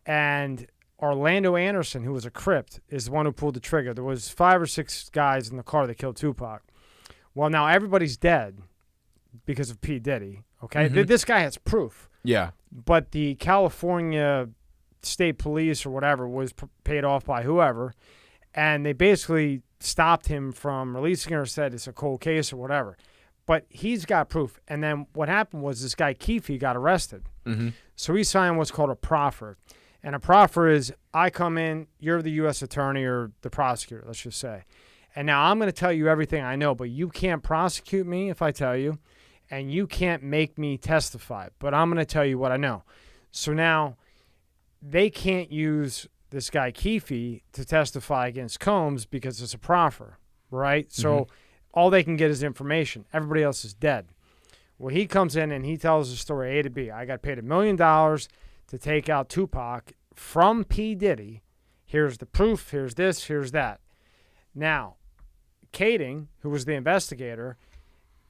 Speaker 1: And Orlando Anderson, who was a Crip, is the one who pulled the trigger. There was 5 or 6 guys in the car that killed Tupac. Well, now everybody's dead because of P. Diddy, okay?
Speaker 2: Mm-hmm.
Speaker 1: This guy has proof.
Speaker 2: Yeah.
Speaker 1: But the California State Police or whatever was paid off by whoever, and they basically stopped him from releasing or said it's a cold case or whatever. But he's got proof. And then what happened was this guy Keefe got arrested.
Speaker 2: Mm-hmm.
Speaker 1: So he signed what's called a proffer. And a proffer is, I come in, you're the U.S. attorney or the prosecutor, let's just say. And now I'm going to tell you everything I know, but you can't prosecute me if I tell you, and you can't make me testify. But I'm going to tell you what I know. So now they can't use this guy Keefe to testify against Combs because it's a proffer, right? So all they can get is information. Everybody else is dead. Well, he comes in and he tells the story A to B. I got paid $1 million to take out Tupac from P. Diddy. Here's the proof. Here's this. Here's that. Now, Kading, who was the investigator,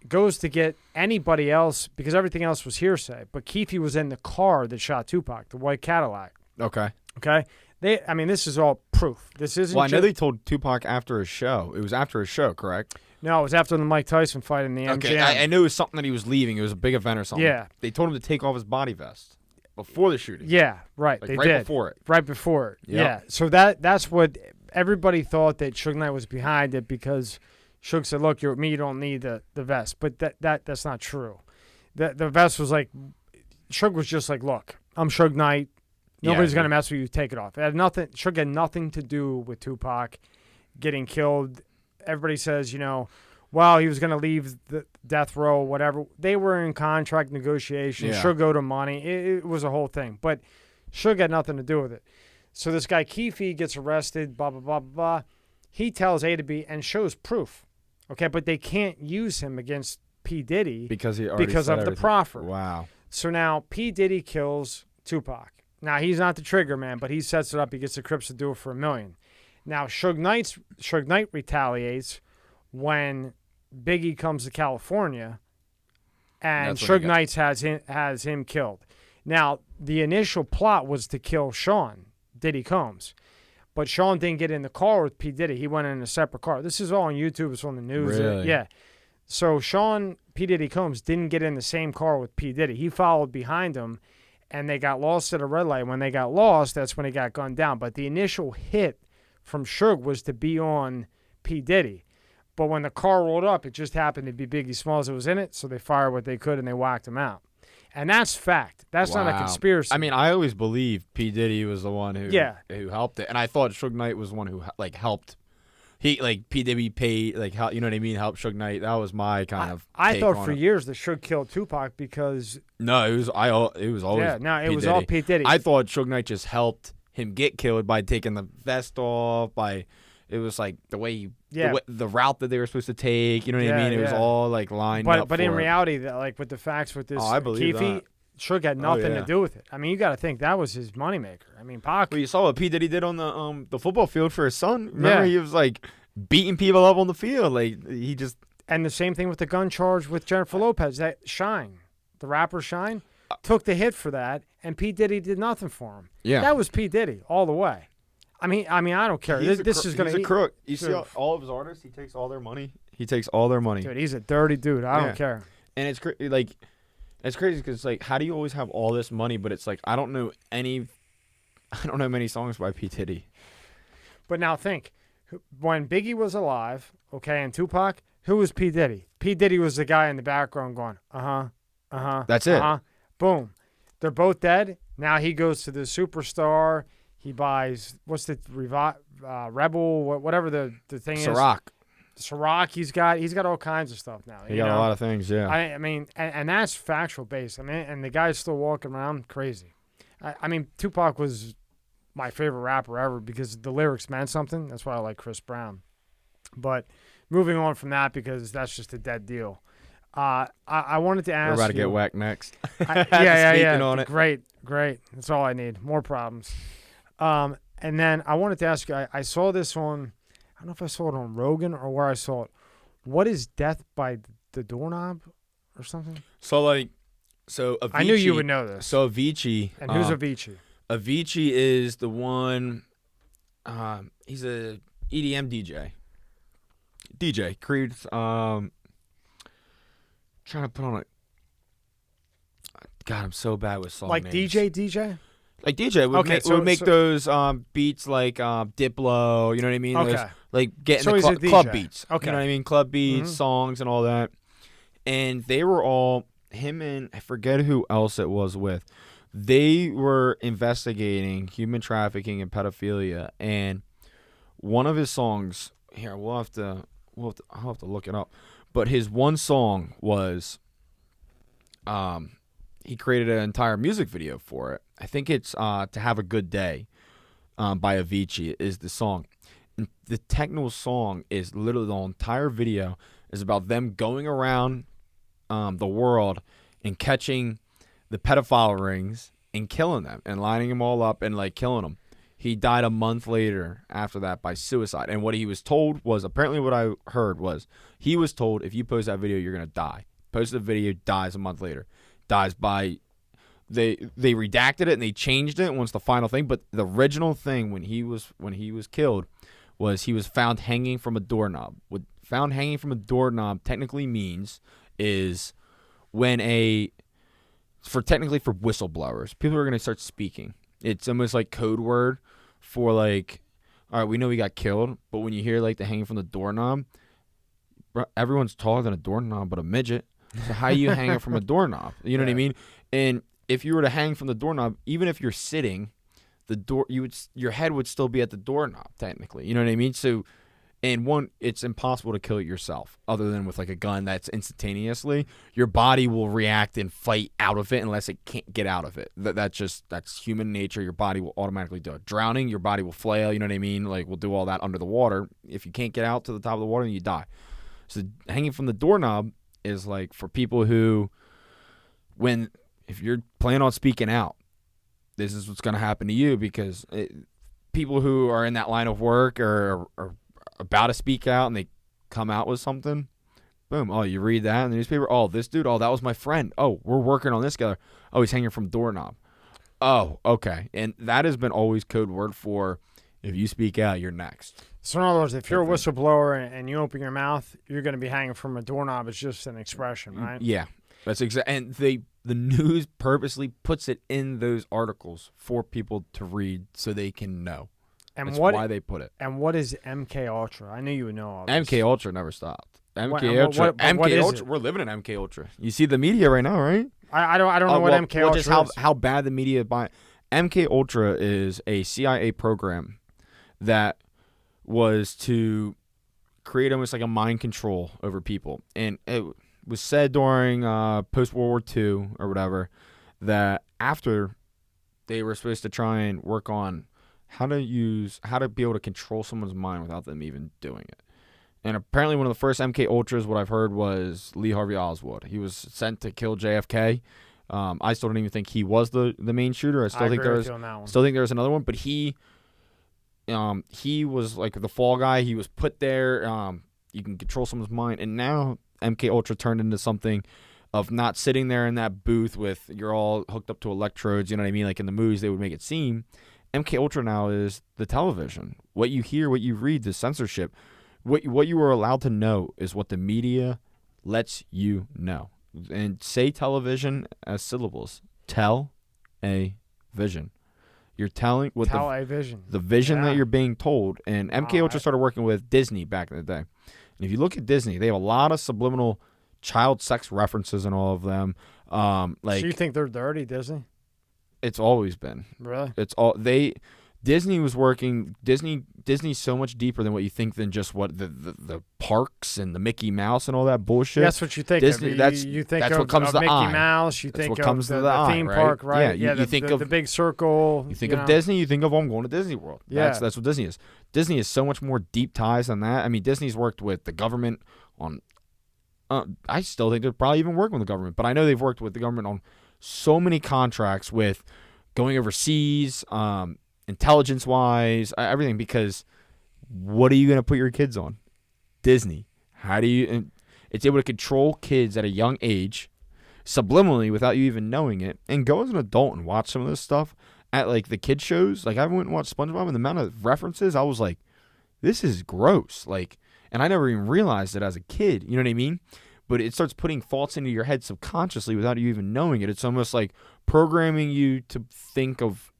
Speaker 1: goes to get anybody else because everything else was hearsay. But Keefe was in the car that shot Tupac, the white Cadillac.
Speaker 2: Okay.
Speaker 1: Okay. This is all proof. This isn't.
Speaker 2: Well, I know they told Tupac after his show. It was after his show, correct?
Speaker 1: No, it was after the Mike Tyson fight in the MGM.
Speaker 2: Okay, I knew it was something that he was leaving. It was a big event or something.
Speaker 1: Yeah.
Speaker 2: They told him to take off his body vest before the shooting.
Speaker 1: Yeah, right.
Speaker 2: Like
Speaker 1: they
Speaker 2: right
Speaker 1: did.
Speaker 2: before it.
Speaker 1: Right before it.
Speaker 2: Yep.
Speaker 1: Yeah. So that's what everybody thought, that Suge Knight was behind it because Suge said, "Look, you're with me. You don't need the vest." But that's not true. The vest was like, Suge was just like, "Look, I'm Suge Knight. Nobody's gonna mess with you. Take it off." It had nothing. Suge had nothing to do with Tupac getting killed. Everybody says, well, he was going to leave the death row, whatever. They were in contract negotiations.
Speaker 2: Yeah.
Speaker 1: Suge owed him money. It was a whole thing. But Suge had nothing to do with it. So this guy Keefe gets arrested, blah, blah, blah, blah, blah. He tells A to B and shows proof. Okay, but they can't use him against P. Diddy
Speaker 2: because of
Speaker 1: everything. The proffer.
Speaker 2: Wow.
Speaker 1: So now P. Diddy kills Tupac. Now, he's not the trigger man, but he sets it up. He gets the Crips to do it for $1 million. Now, Suge Knight retaliates when Biggie comes to California, and Suge Knight has him killed. Now, the initial plot was to kill Sean Diddy Combs, but Sean didn't get in the car with P. Diddy. He went in a separate car. This is all on YouTube. It's on the news.
Speaker 2: Really?
Speaker 1: Yeah. So Sean P. Diddy Combs didn't get in the same car with P. Diddy. He followed behind him, and they got lost at a red light. When they got lost, that's when he got gunned down. But the initial hit from Suge was to be on P. Diddy. But when the car rolled up, it just happened to be Biggie Smalls that was in it, so they fired what they could and they whacked him out. And that's fact. That's not a conspiracy.
Speaker 2: I mean, I always believed P. Diddy was the one who helped it, and I thought Suge Knight was the one who helped. He P. Diddy paid you know what I mean, helped Suge Knight. That was my kind of.
Speaker 1: I thought for years that Suge killed Tupac because
Speaker 2: no, it was always
Speaker 1: it was all P. Diddy.
Speaker 2: I thought Suge Knight just helped him get killed by taking the vest off. It was like the way the route that they were supposed to take. You know what I mean? It was all like lined up.
Speaker 1: But in reality, with the facts with this,
Speaker 2: I believe
Speaker 1: Keefe, Suge had nothing to do with it. I mean, you got to think that was his moneymaker. I mean, Pac.
Speaker 2: Well, you saw what P. Diddy did on the football field for his son. Remember, he was like beating people up on the field. Like he just.
Speaker 1: And the same thing with the gun charge with Jennifer Lopez. That Shine, the rapper Shine, took the hit for that, and P. Diddy did nothing for him.
Speaker 2: Yeah,
Speaker 1: that was P. Diddy all the way. I mean, I don't care. This is going to.
Speaker 2: He's a crook. You see all of his artists. He takes all their money. Dude,
Speaker 1: he's a dirty dude. I don't care.
Speaker 2: And it's it's crazy because how do you always have all this money, but it's I don't know many songs by P. Diddy.
Speaker 1: But now think, when Biggie was alive, okay, and Tupac, who was P. Diddy? P. Diddy was the guy in the background going,
Speaker 2: That's it.
Speaker 1: Boom. They're both dead. Now he goes to the Superstar. He buys, what's the Rebel, whatever the thing is. Ciroc. He's got all kinds of stuff now.
Speaker 2: He got a lot of things, yeah.
Speaker 1: I mean, and that's factual based. I mean, and the guy's still walking around crazy. I mean, Tupac was my favorite rapper ever because the lyrics meant something. That's why I like Chris Brown. But moving on from that, because that's just a dead deal. I wanted to ask you.
Speaker 2: We're about to get whacked next.
Speaker 1: Yeah.
Speaker 2: On it.
Speaker 1: Great. That's all I need. More problems. And then I wanted to ask you, I saw this on, I don't know if I saw it on Rogan or where I saw it. What is Death by the Doorknob or something?
Speaker 2: So Avicii,
Speaker 1: I knew you would know this.
Speaker 2: So Avicii.
Speaker 1: And who's Avicii?
Speaker 2: Avicii is the one. He's a EDM DJ. Creeds. Trying to put on a. God, I'm so bad with song
Speaker 1: like
Speaker 2: names.
Speaker 1: DJ.
Speaker 2: Like DJ would make those beats like Diplo. You know what I mean?
Speaker 1: Okay.
Speaker 2: Those, like getting the club beats. Okay. You know what I mean? Club beats, songs, and all that. And they were all him and I forget who else it was with. They were investigating human trafficking and pedophilia, and one of his songs here I'll have to look it up. But his one song was, he created an entire music video for it. I think it's "To Have a Good Day" by Avicii is the song. And the techno song is literally the entire video is about them going around the world and catching the pedophile rings and killing them and lining them all up and like killing them. He died a month later after that by suicide. And what he was told was, apparently what I heard was, he was told if you post that video, you're going to die. Posted the video, dies a month later. Dies by, they redacted it and they changed it once the final thing. But the original thing when he was killed was he was found hanging from a doorknob. What found hanging from a doorknob technically means is when for whistleblowers, people are going to start speaking. It's almost like code word for like, all right, we know we got killed, but when you hear like the hanging from the doorknob, everyone's taller than a doorknob but a midget. So how you hanging from a doorknob? You know what I mean? And if you were to hang from the doorknob, even if you're sitting, your head would still be at the doorknob technically. You know what I mean? So, and one, it's impossible to kill it yourself other than with like a gun that's instantaneously. Your body will react and fight out of it unless it can't get out of it. That's human nature. Your body will automatically do it. Drowning, your body will flail. You know what I mean? Like we'll do all that under the water. If you can't get out to the top of the water, then you die. So hanging from the doorknob is like for people who, if you're planning on speaking out, this is what's going to happen to you because people who are in that line of work are about to speak out and they come out with something, boom, oh, you read that in the newspaper, oh, this dude, oh, that was my friend, oh, we're working on this together, oh, he's hanging from doorknob, oh, okay. And that has been always code word for if you speak out, you're next.
Speaker 1: So in other words, if you're a whistleblower and you open your mouth, you're going to be hanging from a doorknob. It's just an expression, right?
Speaker 2: Yeah, that's exactly. And the news purposely puts it in those articles for people to read so they can know. And that's why they put it.
Speaker 1: And what is MK Ultra? I knew you would know all this.
Speaker 2: MK Ultra never stopped. MK Ultra. We're living in MK Ultra. You see the media right now, right?
Speaker 1: I don't know what MK Ultra is.
Speaker 2: Just how bad the media buy. MK Ultra is a CIA program that was to create almost like a mind control over people, and it was said during post World War II or whatever that after they were supposed to try and work on how to be able to control someone's mind without them even doing it. And apparently one of the first MK Ultras, what I've heard, was Lee Harvey Oswald. He was sent to kill JFK. I still don't even think he was the main shooter. I still think there was another one, but he was like the fall guy. He was put there. You can control someone's mind, and now MK Ultra turned into something of not sitting there in that booth with you're all hooked up to electrodes. You know what I mean? Like in the movies, they would make it seem. MK Ultra now is the television. What you hear, what you read, the censorship. What you are allowed to know is what the media lets you know. And say television as syllables. Tell a vision. You're telling what
Speaker 1: a vision.
Speaker 2: The vision that you're being told. And MK Ultra started working with Disney back in the day. And if you look at Disney, they have a lot of subliminal child sex references in all of them. So
Speaker 1: you think they're dirty, Disney?
Speaker 2: It's always been.
Speaker 1: Really?
Speaker 2: Disney's so much deeper than what you think than just what the parks and the Mickey Mouse and all that bullshit.
Speaker 1: That's what you think
Speaker 2: Disney,
Speaker 1: of. You think
Speaker 2: that's
Speaker 1: of,
Speaker 2: what comes
Speaker 1: of
Speaker 2: to
Speaker 1: Mickey
Speaker 2: eye.
Speaker 1: Mouse. You
Speaker 2: that's
Speaker 1: think
Speaker 2: what comes
Speaker 1: of
Speaker 2: to
Speaker 1: the
Speaker 2: eye,
Speaker 1: theme
Speaker 2: right?
Speaker 1: park, right?
Speaker 2: Yeah, you think of
Speaker 1: the big circle.
Speaker 2: You think of Disney, you think of, I'm going to Disney World.
Speaker 1: Yeah.
Speaker 2: That's what Disney is. Disney is so much more deep ties than that. I mean, Disney's worked with the government on I still think they're probably even working with the government, but I know they've worked with the government on so many contracts with going overseas, intelligence-wise, everything, because what are you going to put your kids on? Disney. How do you? And it's able to control kids at a young age, subliminally, without you even knowing it. And go as an adult and watch some of this stuff at like the kid shows. Like I went and watched SpongeBob, and the amount of references, I was like, this is gross. Like, and I never even realized it as a kid. You know what I mean? But it starts putting thoughts into your head subconsciously without you even knowing it. It's almost like programming you to think of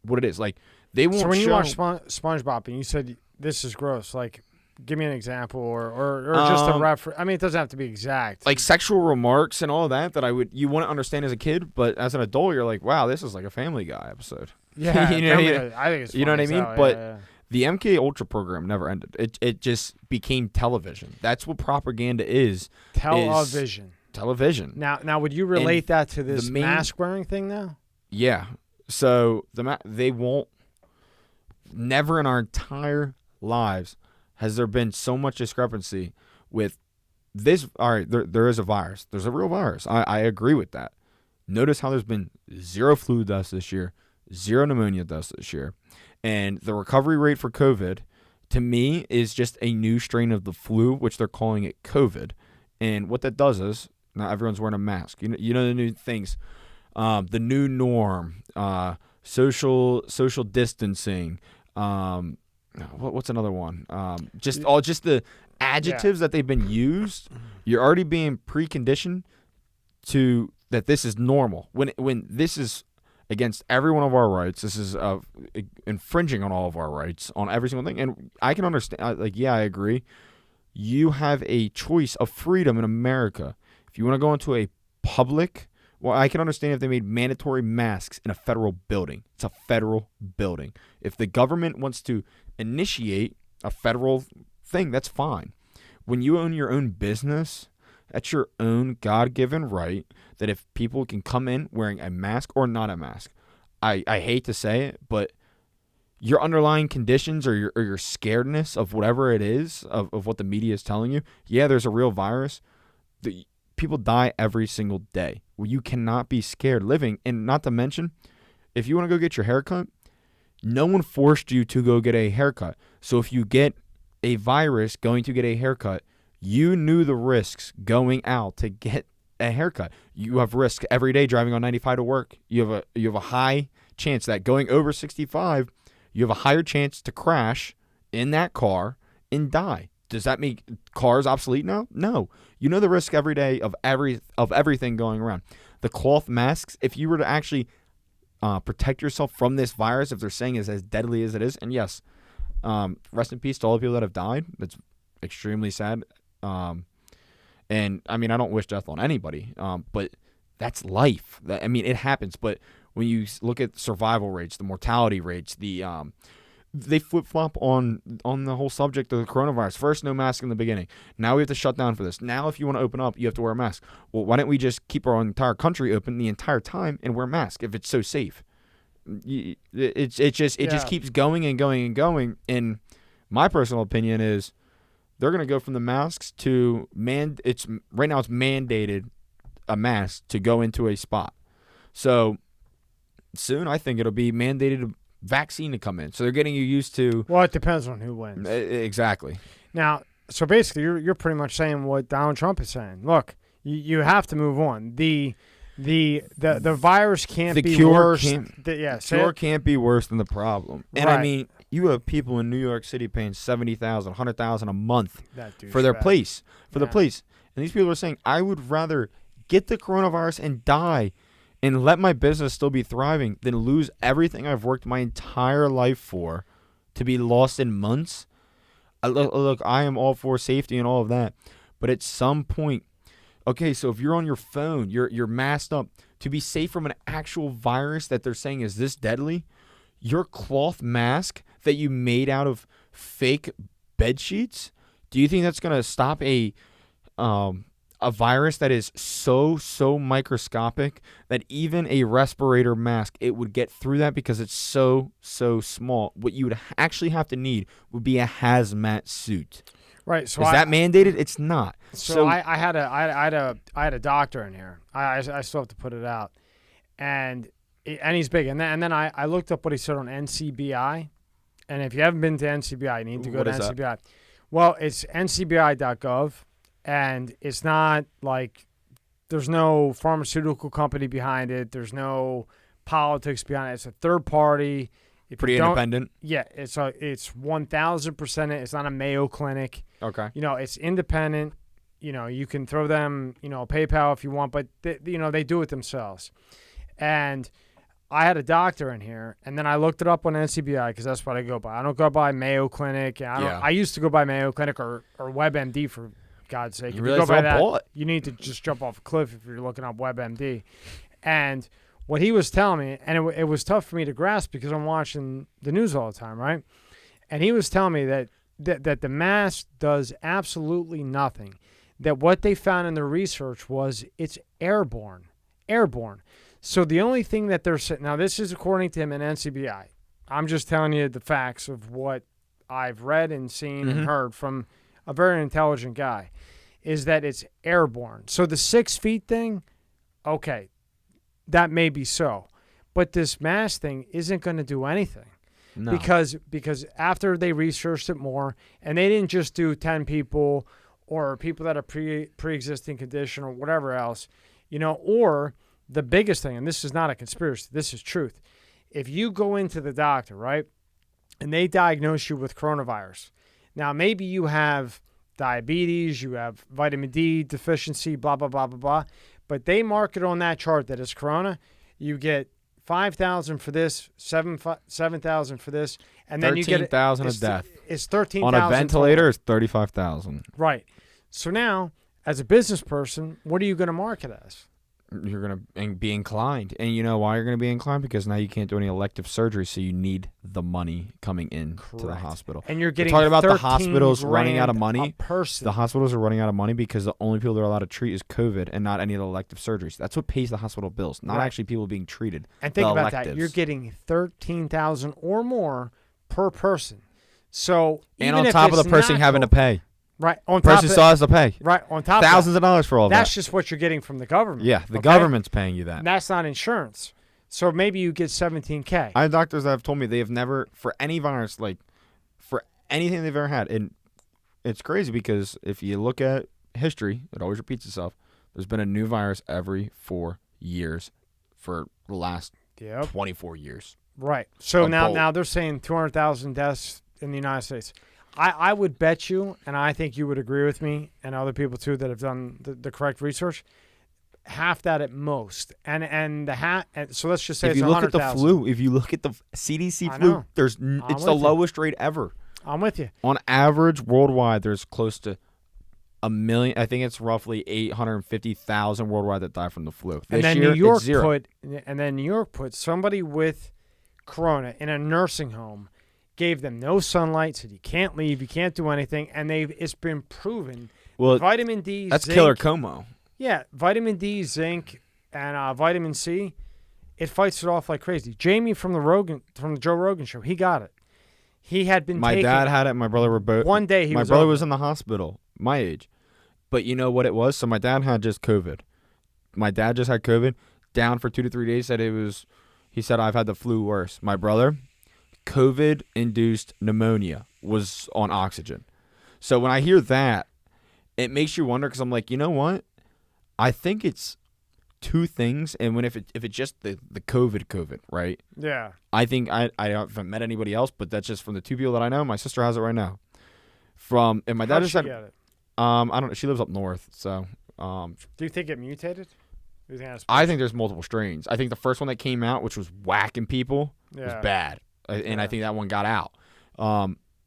Speaker 2: what it is. Like they won't.
Speaker 1: So when you watch SpongeBob and you said this is gross, like give me an example or just a reference. I mean, it doesn't have to be exact.
Speaker 2: Like sexual remarks and all that you want to understand as a kid, but as an adult, you're like, wow, this is like a Family Guy episode.
Speaker 1: Yeah,
Speaker 2: you know what I mean?
Speaker 1: I think it's
Speaker 2: you know what I mean?
Speaker 1: So,
Speaker 2: but
Speaker 1: yeah.
Speaker 2: The MK Ultra program never ended. It just became television. That's what propaganda is.
Speaker 1: Television.
Speaker 2: Television.
Speaker 1: Now, would you relate that to this mask wearing thing now?
Speaker 2: Yeah. So they won't. Never in our entire lives has there been so much discrepancy with this. All right, there is a virus. There's a real virus. I agree with that. Notice how there's been 0 flu deaths this year, 0 pneumonia deaths this year. And the recovery rate for COVID, to me, is just a new strain of the flu, which they're calling it COVID. And what that does is, now everyone's wearing a mask. You know the new things, the new norm, social distancing. What's another one? Just the adjectives that they've been used. You're already being preconditioned to that this is normal. When this is against every one of our rights. This is infringing on all of our rights on every single thing. And I can understand, I agree. You have a choice of freedom in America. If you want to go into a public, well, I can understand if they made mandatory masks in a federal building. It's a federal building. If the government wants to initiate a federal thing, that's fine. When you own your own business, that's your own God-given right that if people can come in wearing a mask or not a mask, I hate to say it, but your underlying conditions or your scaredness of whatever it is, of what the media is telling you, yeah, there's a real virus. People die every single day. Well, you cannot be scared living. And not to mention, if you want to go get your haircut, no one forced you to go get a haircut. So if you get a virus going to get a haircut, you knew the risks going out to get a haircut. You have risk every day driving on 95 to work. You have a high chance that going over 65, you have a higher chance to crash in that car and die. Does that make cars obsolete now? No. You know the risk every day of everything going around. The cloth masks, if you were to actually protect yourself from this virus, if they're saying it's as deadly as it is, and yes, rest in peace to all the people that have died. That's extremely sad. And I mean, I don't wish death on anybody, but that's life. It happens. But when you look at survival rates, the mortality rates, they flip-flop on the whole subject of the coronavirus. First, no mask in the beginning. Now we have to shut down for this. Now, if you want to open up, you have to wear a mask. Well, why don't we just keep our entire country open the entire time and wear a mask if it's so safe? It just keeps going and going and going. And my personal opinion is they're going to go from the masks to right now it's mandated a mask to go into a spot. So soon I think it'll be mandated vaccine to come in. So they're getting you used to.
Speaker 1: Well, it depends on who wins.
Speaker 2: Exactly.
Speaker 1: Now, so basically you're pretty much saying what Donald Trump is saying. Look, you have to move on. The virus can't be worse.
Speaker 2: The cure can't be worse than the problem. And
Speaker 1: right.
Speaker 2: I mean, you have people in New York City paying $70,000, $100,000 a month for their place, the place. And these people are saying, I would rather get the coronavirus and die and let my business still be thriving than lose everything I've worked my entire life for to be lost in months. Look, I am all for safety and all of that. But at some point, okay, so if you're on your phone, you're masked up to be safe from an actual virus that they're saying is this deadly, your cloth mask that you made out of fake bed sheets, do you think that's going to stop a virus that is so microscopic that even a respirator mask, it would get through that because it's so small? What you would actually have to need would be a hazmat suit.
Speaker 1: Right. So
Speaker 2: is that mandated? It's not.
Speaker 1: So I had a doctor in here. I still have to put it out, and he's big. And then I looked up what he said on NCBI, and if you haven't been to NCBI, you need to go to NCBI. That? Well, it's ncbi.gov, and it's not like there's no pharmaceutical company behind it. There's no politics behind it. It's a third party.
Speaker 2: Pretty independent.
Speaker 1: Yeah, it's 1,000%. It's not a Mayo Clinic.
Speaker 2: Okay.
Speaker 1: It's independent. You can throw them, PayPal if you want, but they do it themselves. And I had a doctor in here, and then I looked it up on NCBI because that's what I go by. I don't go by Mayo Clinic. I used to go by Mayo Clinic or WebMD, for God's sake.
Speaker 2: You
Speaker 1: if
Speaker 2: really
Speaker 1: you go by that,
Speaker 2: bullet.
Speaker 1: you need to just jump off a cliff if you're looking up WebMD. And what he was telling me, and it was tough for me to grasp because I'm watching the news all the time, right? And he was telling me that the mask does absolutely nothing. That what they found in their research was it's airborne. So the only thing that they're saying, now this is according to him in NCBI. I'm just telling you the facts of what I've read and seen and heard from a very intelligent guy, is that it's airborne. So the 6 feet thing, okay, that may be so. But this mask thing isn't going to do anything.
Speaker 2: No.
Speaker 1: Because after they researched it more, and they didn't just do 10 people or people that are pre-existing condition or whatever else, or the biggest thing, and this is not a conspiracy, this is truth. If you go into the doctor, right, and they diagnose you with coronavirus, now maybe you have diabetes, you have vitamin D deficiency, blah, blah, blah, blah, blah, but they mark it on that chart that it's corona. You get 5,000 for this, 7,000 for this, and then you get
Speaker 2: 13,000 a death.
Speaker 1: It's 13,000
Speaker 2: on a ventilator. It's 35,000.
Speaker 1: Right. So now, as a business person, what are you going to market as?
Speaker 2: You're going to be inclined. And you know why you're going to be inclined? Because now you can't do any elective surgery, so you need the money coming in to the hospital.
Speaker 1: And you're getting
Speaker 2: talking about the hospitals running out of money.
Speaker 1: Person.
Speaker 2: The hospitals are running out of money because the only people they're allowed to treat is COVID and not any of the elective surgeries. That's what pays the hospital bills, not actually people being treated.
Speaker 1: And think about that. You're getting 13,000 or more per person. So
Speaker 2: and on top of the person having to pay.
Speaker 1: Right. On
Speaker 2: person
Speaker 1: top of
Speaker 2: still has to pay.
Speaker 1: Right. On top
Speaker 2: thousands of dollars for all that.
Speaker 1: That's just what you're getting from the government.
Speaker 2: Yeah. The government's paying you that.
Speaker 1: And that's not insurance. So maybe you get $17,000.
Speaker 2: I have doctors that have told me they have never, for any virus, like for anything they've ever had, and it's crazy because if you look at history, it always repeats itself. There's been a new virus every 4 years for the last 24 years.
Speaker 1: Right. So now they're saying 200,000 deaths in the United States. I would bet you, and I think you would agree with me, and other people too that have done the correct research, half that at most. And so let's just say
Speaker 2: if
Speaker 1: it's 100,000.
Speaker 2: If you look at the flu, if you look at the CDC flu, it's the lowest rate ever.
Speaker 1: I'm with you.
Speaker 2: On average, worldwide, there's close to 1 million. I think it's roughly 850,000 worldwide that die from the flu.
Speaker 1: And then New York put somebody with corona in a nursing home, gave them no sunlight, said you can't leave, you can't do anything, and it's been proven.
Speaker 2: Well,
Speaker 1: vitamin D,
Speaker 2: that's
Speaker 1: zinc,
Speaker 2: killer Como.
Speaker 1: Yeah, vitamin D, zinc, and vitamin C, it fights it off like crazy. Jamie from the Joe Rogan show, he got it. He had been.
Speaker 2: My dad had it. My brother were both.
Speaker 1: One day
Speaker 2: my brother was in the hospital, my age, but you know what it was? So my dad had just COVID. My dad just had COVID. Down for 2 to 3 days. He said I've had the flu worse. My brother, COVID-induced pneumonia, was on oxygen. So when I hear that, it makes you wonder because I'm like, you know what? I think it's two things, and if it's just the COVID, right?
Speaker 1: Yeah.
Speaker 2: I think I haven't met anybody else, but that's just from the two people that I know. My sister has it right now. And my dad just had it. I don't know. She lives up north, so.
Speaker 1: Do you think it mutated?
Speaker 2: I think there's multiple strains. I think the first one that came out, which was whacking people, was bad. And I think that one got out.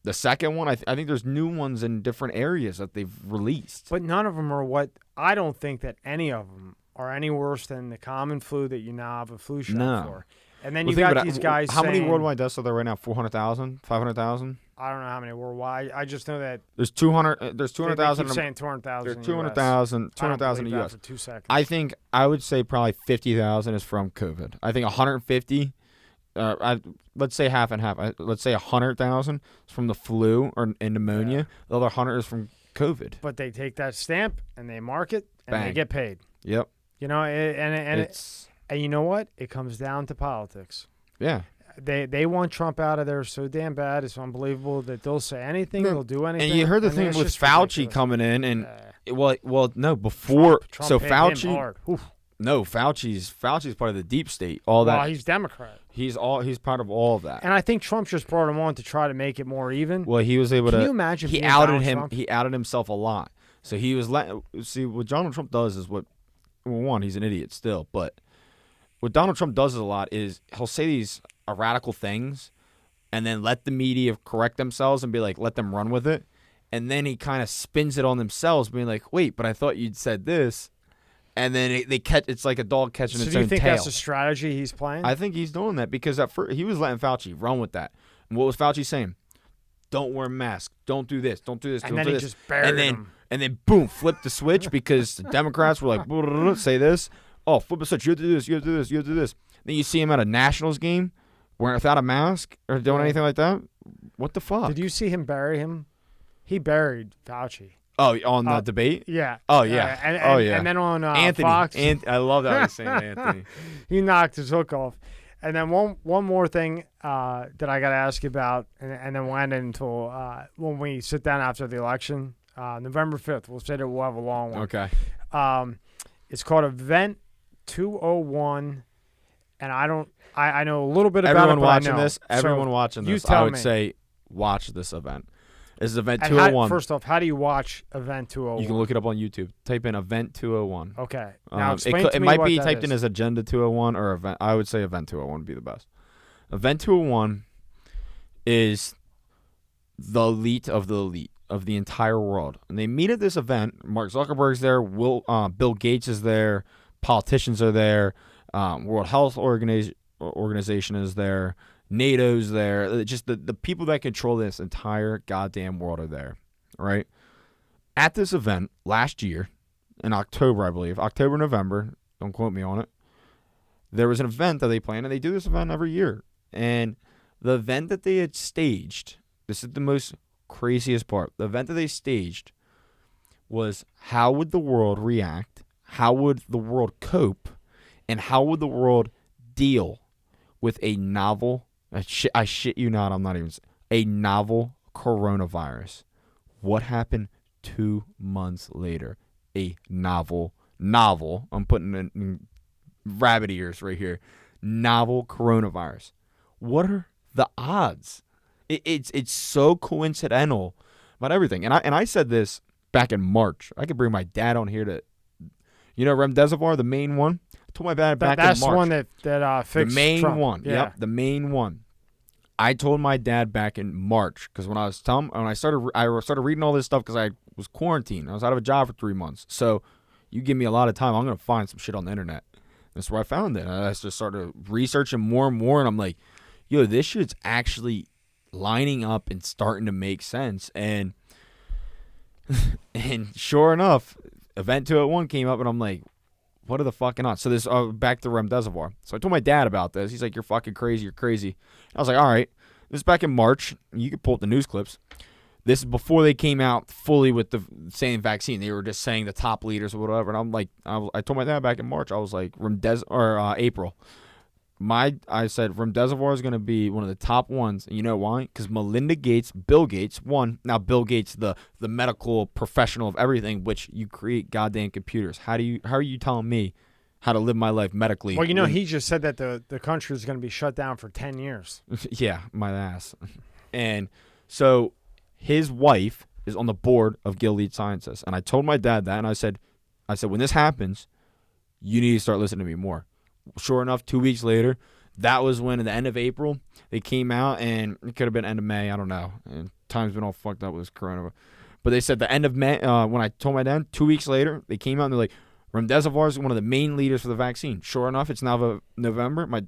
Speaker 2: The second one, I think there's new ones in different areas that they've released.
Speaker 1: But none of them are I don't think that any of them are any worse than the common flu that you now have a flu shot for. And then you got these guys
Speaker 2: How many worldwide deaths are there right now? 400,000? 500,000?
Speaker 1: I don't know how many worldwide. I just know that
Speaker 2: there's 200,000. There's 200,000.
Speaker 1: Keep saying 200,000.
Speaker 2: There's 200,000 in the U.S.
Speaker 1: For 2 seconds.
Speaker 2: I would say probably 50,000 is from COVID. I think 150. Let's say half and half. Let's say 100,000 is from the flu and pneumonia. Yeah. The other 100 is from COVID.
Speaker 1: But they take that stamp and they mark it and they get paid.
Speaker 2: Yep.
Speaker 1: You know, and you know what? It comes down to politics.
Speaker 2: Yeah.
Speaker 1: they want Trump out of there so damn bad. It's unbelievable that they'll say anything, they'll do anything.
Speaker 2: And you heard the thing with Fauci coming in, and no, before
Speaker 1: Trump
Speaker 2: so
Speaker 1: hit
Speaker 2: Fauci.
Speaker 1: him hard.
Speaker 2: No, Fauci's part of the deep state. All that.
Speaker 1: Well, he's Democrat.
Speaker 2: He's part of all of that.
Speaker 1: And I think Trump just brought him on to try to make it more even.
Speaker 2: Well, he was able to.
Speaker 1: Can you imagine?
Speaker 2: He outed him. Trump? He outed himself a lot. So he was see what Donald Trump does is what. Well, one, he's an idiot still, but what Donald Trump does a lot is he'll say these radical things, and then let the media correct themselves and be like, let them run with it, and then he kind of spins it on themselves, being like, wait, but I thought you'd said this. And then they catch. It's like a dog catching its own tail.
Speaker 1: So do you think that's a strategy he's playing?
Speaker 2: I think he's doing that because at first he was letting Fauci run with that. And what was Fauci saying? Don't wear a mask. Don't do this. Don't do this.
Speaker 1: And
Speaker 2: don't
Speaker 1: then
Speaker 2: do
Speaker 1: he
Speaker 2: this.
Speaker 1: just buried him.
Speaker 2: And then boom, flip the switch because the Democrats were like, say this. Oh, flip the switch. You have to do this. You have to do this. You have to do this. Then you see him at a Nationals game wearing without a mask or doing anything like that. What the fuck?
Speaker 1: Did you see him bury him? He buried Fauci.
Speaker 2: Oh, on the debate?
Speaker 1: Yeah.
Speaker 2: Oh, yeah.
Speaker 1: And then on
Speaker 2: Anthony.
Speaker 1: Fox.
Speaker 2: I love that he's saying Anthony.
Speaker 1: He knocked his hook off. And then one more thing that I got to ask you about, and then we'll end it until when we sit down after the election, November 5th. We'll say that we'll have a long one.
Speaker 2: Okay.
Speaker 1: It's called Event 201, and I know a little bit about
Speaker 2: everyone
Speaker 1: it,
Speaker 2: watching this. Everyone watching this, I would say watch this event. This is Event 201.
Speaker 1: First off, how do you watch Event 201?
Speaker 2: You can look it up on YouTube. Type in Event 201.
Speaker 1: Okay. Now explain to
Speaker 2: it
Speaker 1: me
Speaker 2: might
Speaker 1: what
Speaker 2: be
Speaker 1: that
Speaker 2: typed in
Speaker 1: is.
Speaker 2: as Agenda 201 or Event. I would say Event 201 would be the best. Event 201 is the elite of the entire world, and they meet at this event. Mark Zuckerberg's there. Bill Gates is there. Politicians are there. World Health Organization is there. NATO's there. Just the people that control this entire goddamn world are there, right? At this event last year, in October, I believe, November, don't quote me on it, there was an event that they planned, and they do this event every year. And the event that they had staged, this is the most craziest part, the event that they staged was how would the world react, how would the world cope, and how would the world deal with a novel, I shit you not, I'm not even, a novel coronavirus. What happened 2 months later? A novel, I'm putting in rabbit ears right here, novel coronavirus. What are the odds? It's so coincidental about everything. And I said this back in March. I could bring my dad on here to, Remdesivir, the main one. I told my dad back in March.
Speaker 1: That's the one that fixed
Speaker 2: the main
Speaker 1: Trump.
Speaker 2: one.
Speaker 1: Yeah.
Speaker 2: Yep, the main one. I told my dad back in March because when I started reading all this stuff because I was quarantined. I was out of a job for 3 months. So you give me a lot of time, I'm gonna find some shit on the internet. That's where I found it. I just started researching more and more, and I'm like, yo, this shit's actually lining up and starting to make sense. And sure enough, Event 201 came up, and I'm like, what are the fucking odds? So this back to Remdesivir. So I told my dad about this. He's like, you're fucking crazy. You're crazy. I was like, all right. This is back in March. You can pull up the news clips. This is before they came out fully with the saying vaccine. They were just saying the top leaders or whatever. And I'm like, I told my dad back in March. I was like, April. I said Remdesivir is going to be one of the top ones. And you know why? Because Melinda Gates, Bill Gates, now Bill Gates, the medical professional of everything, which you create goddamn computers. How are you telling me how to live my life medically?
Speaker 1: Well, he just said that the country is going to be shut down for 10 years.
Speaker 2: Yeah, my ass. And so his wife is on the board of Gilead Sciences. And I told my dad that, and I said, when this happens, you need to start listening to me more. Sure enough, 2 weeks later, that was when at the end of April, they came out, and it could have been end of May, I don't know. And time's been all fucked up with this coronavirus. But they said the end of May, when I told my dad, 2 weeks later, they came out and they're like, Remdesivir is one of the main leaders for the vaccine. Sure enough, it's now November. My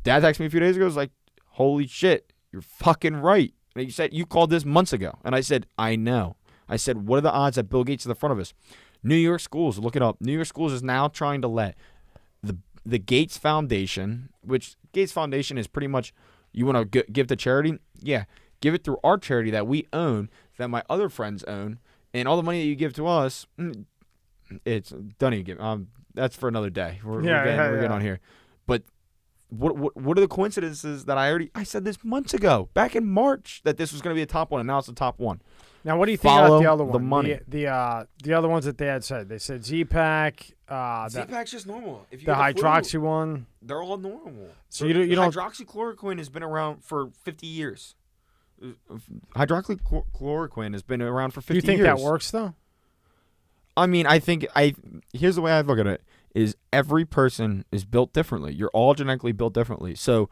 Speaker 2: dad texted me a few days ago, was like, holy shit, you're fucking right. And he said, you called this months ago. And I said, I know. I said, what are the odds that Bill Gates is in front of us? New York schools, look it up. New York schools is now trying to let the Gates Foundation, which Gates Foundation is pretty much, you want to give to charity? Yeah, give it through our charity that we own, that my other friends own, and all the money that you give to us, don't even give. That's for another day. We're getting on here. But what are the coincidences that I said this months ago, back in March, that this was going to be a top one, and now it's the top one.
Speaker 1: Now, what do you think about the other one?
Speaker 2: The money.
Speaker 1: The other ones that they had said. They said Z-Pak.
Speaker 2: Z-Pak's just normal. If you
Speaker 1: the hydroxy one.
Speaker 2: They're all normal.
Speaker 1: So you don't.
Speaker 2: Hydroxychloroquine has been around for 50 years. Hydroxychloroquine has been around for 50 years.
Speaker 1: Do you think that works though?
Speaker 2: I mean, here's the way I look at it: is every person is built differently. You're all genetically built differently. So,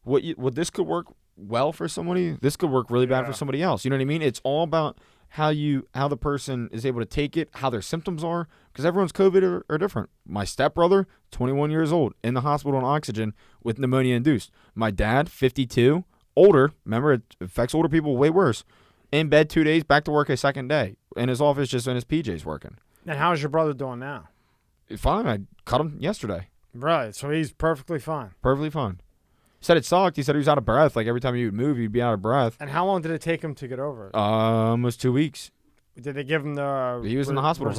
Speaker 2: what this could work well for somebody, this could work really bad for somebody else. You know what I mean? It's all about how the person is able to take it, how their symptoms are, because everyone's COVID are different. My stepbrother, 21 years old, in the hospital on oxygen with pneumonia induced. My dad, 52, older. Remember, it affects older people way worse. In bed 2 days, back to work a second day. In his office, just in his PJs working.
Speaker 1: And how's your brother doing now?
Speaker 2: Fine. I cut him yesterday.
Speaker 1: Right. So he's perfectly fine.
Speaker 2: Perfectly fine. He said it sucked. He said he was out of breath. Like every time he would move, he'd be out of breath.
Speaker 1: And how long did it take him to get over it?
Speaker 2: Almost 2 weeks.
Speaker 1: Did they give him the?
Speaker 2: He was in the hospital. He was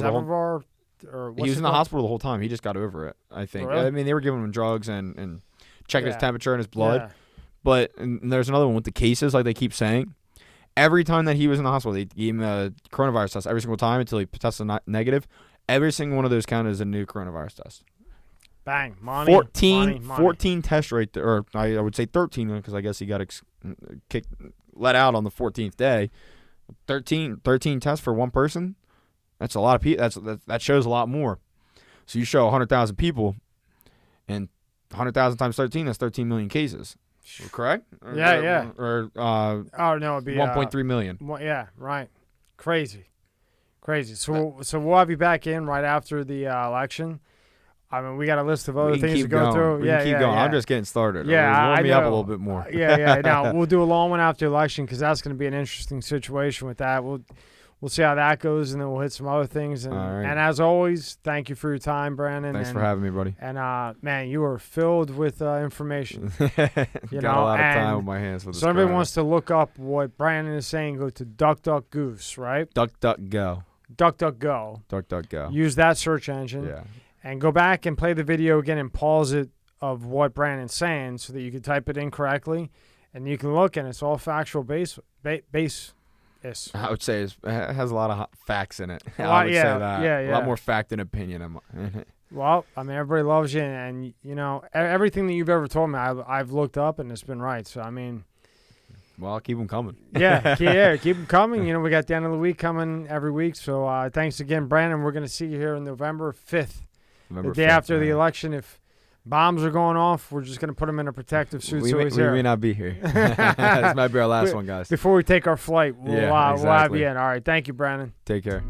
Speaker 2: in the hospital the whole time. He just got over it, I think.
Speaker 1: Really?
Speaker 2: I mean, they were giving him drugs and checking his temperature and his blood.
Speaker 1: Yeah.
Speaker 2: But and there's another one with the cases, like they keep saying. Every time that he was in the hospital, they gave him a coronavirus test every single time until he tested negative. Every single one of those counted as a new coronavirus test.
Speaker 1: Bang. Money.
Speaker 2: 14 tests right there. Or I would say 13 because I guess he got let out on the 14th day. 13 tests for one person. That's a lot of people. That shows a lot more. So you show 100,000 people, and 100,000 times 13, that's 13 million cases. Correct?
Speaker 1: Yeah.
Speaker 2: Or
Speaker 1: oh no, it'd be
Speaker 2: 1.3 million.
Speaker 1: Yeah, right. Crazy. So we'll have you back in right after the election. I mean, we got a list of other things to go through.
Speaker 2: We can keep going. I'm just getting started.
Speaker 1: Yeah,
Speaker 2: warm me up a little bit more.
Speaker 1: Yeah. Now we'll do a long one after the election because that's going to be an interesting situation with that. We'll see how that goes, and then we'll hit some other things. And,
Speaker 2: right.
Speaker 1: And as always, thank you for your time, Brandon.
Speaker 2: Thanks for having me, buddy.
Speaker 1: And man, you are filled with information.
Speaker 2: Got a lot of time on my hands with this.
Speaker 1: So everybody wants to look up what Brandon is saying. Go to DuckDuckGoose, right?
Speaker 2: DuckDuckGo.
Speaker 1: DuckDuckGo.
Speaker 2: DuckDuckGo.
Speaker 1: Use that search engine.
Speaker 2: Yeah.
Speaker 1: And go back and play the video again and pause it of what Brandon's saying so that you can type it in correctly. And you can look, and it's all factual base.
Speaker 2: I would say it has a lot of facts in it.
Speaker 1: I
Speaker 2: would say that.
Speaker 1: Yeah.
Speaker 2: A lot more fact than opinion.
Speaker 1: Well, I mean, everybody loves you, and you know everything that you've ever told me, I've looked up, and it's been right. So I mean,
Speaker 2: well, I'll keep them coming.
Speaker 1: Yeah, keep them coming. You know, we got the end of the week coming every week. So thanks again, Brandon. We're going to see you here on November 5th, the day after the election. If bombs are going off, we're just going to put them in a protective suit.
Speaker 2: We may not be here. This might be our last one, guys.
Speaker 1: Before we take our flight, we'll have
Speaker 2: exactly.
Speaker 1: you in. All right. Thank you, Brandon.
Speaker 2: Take care.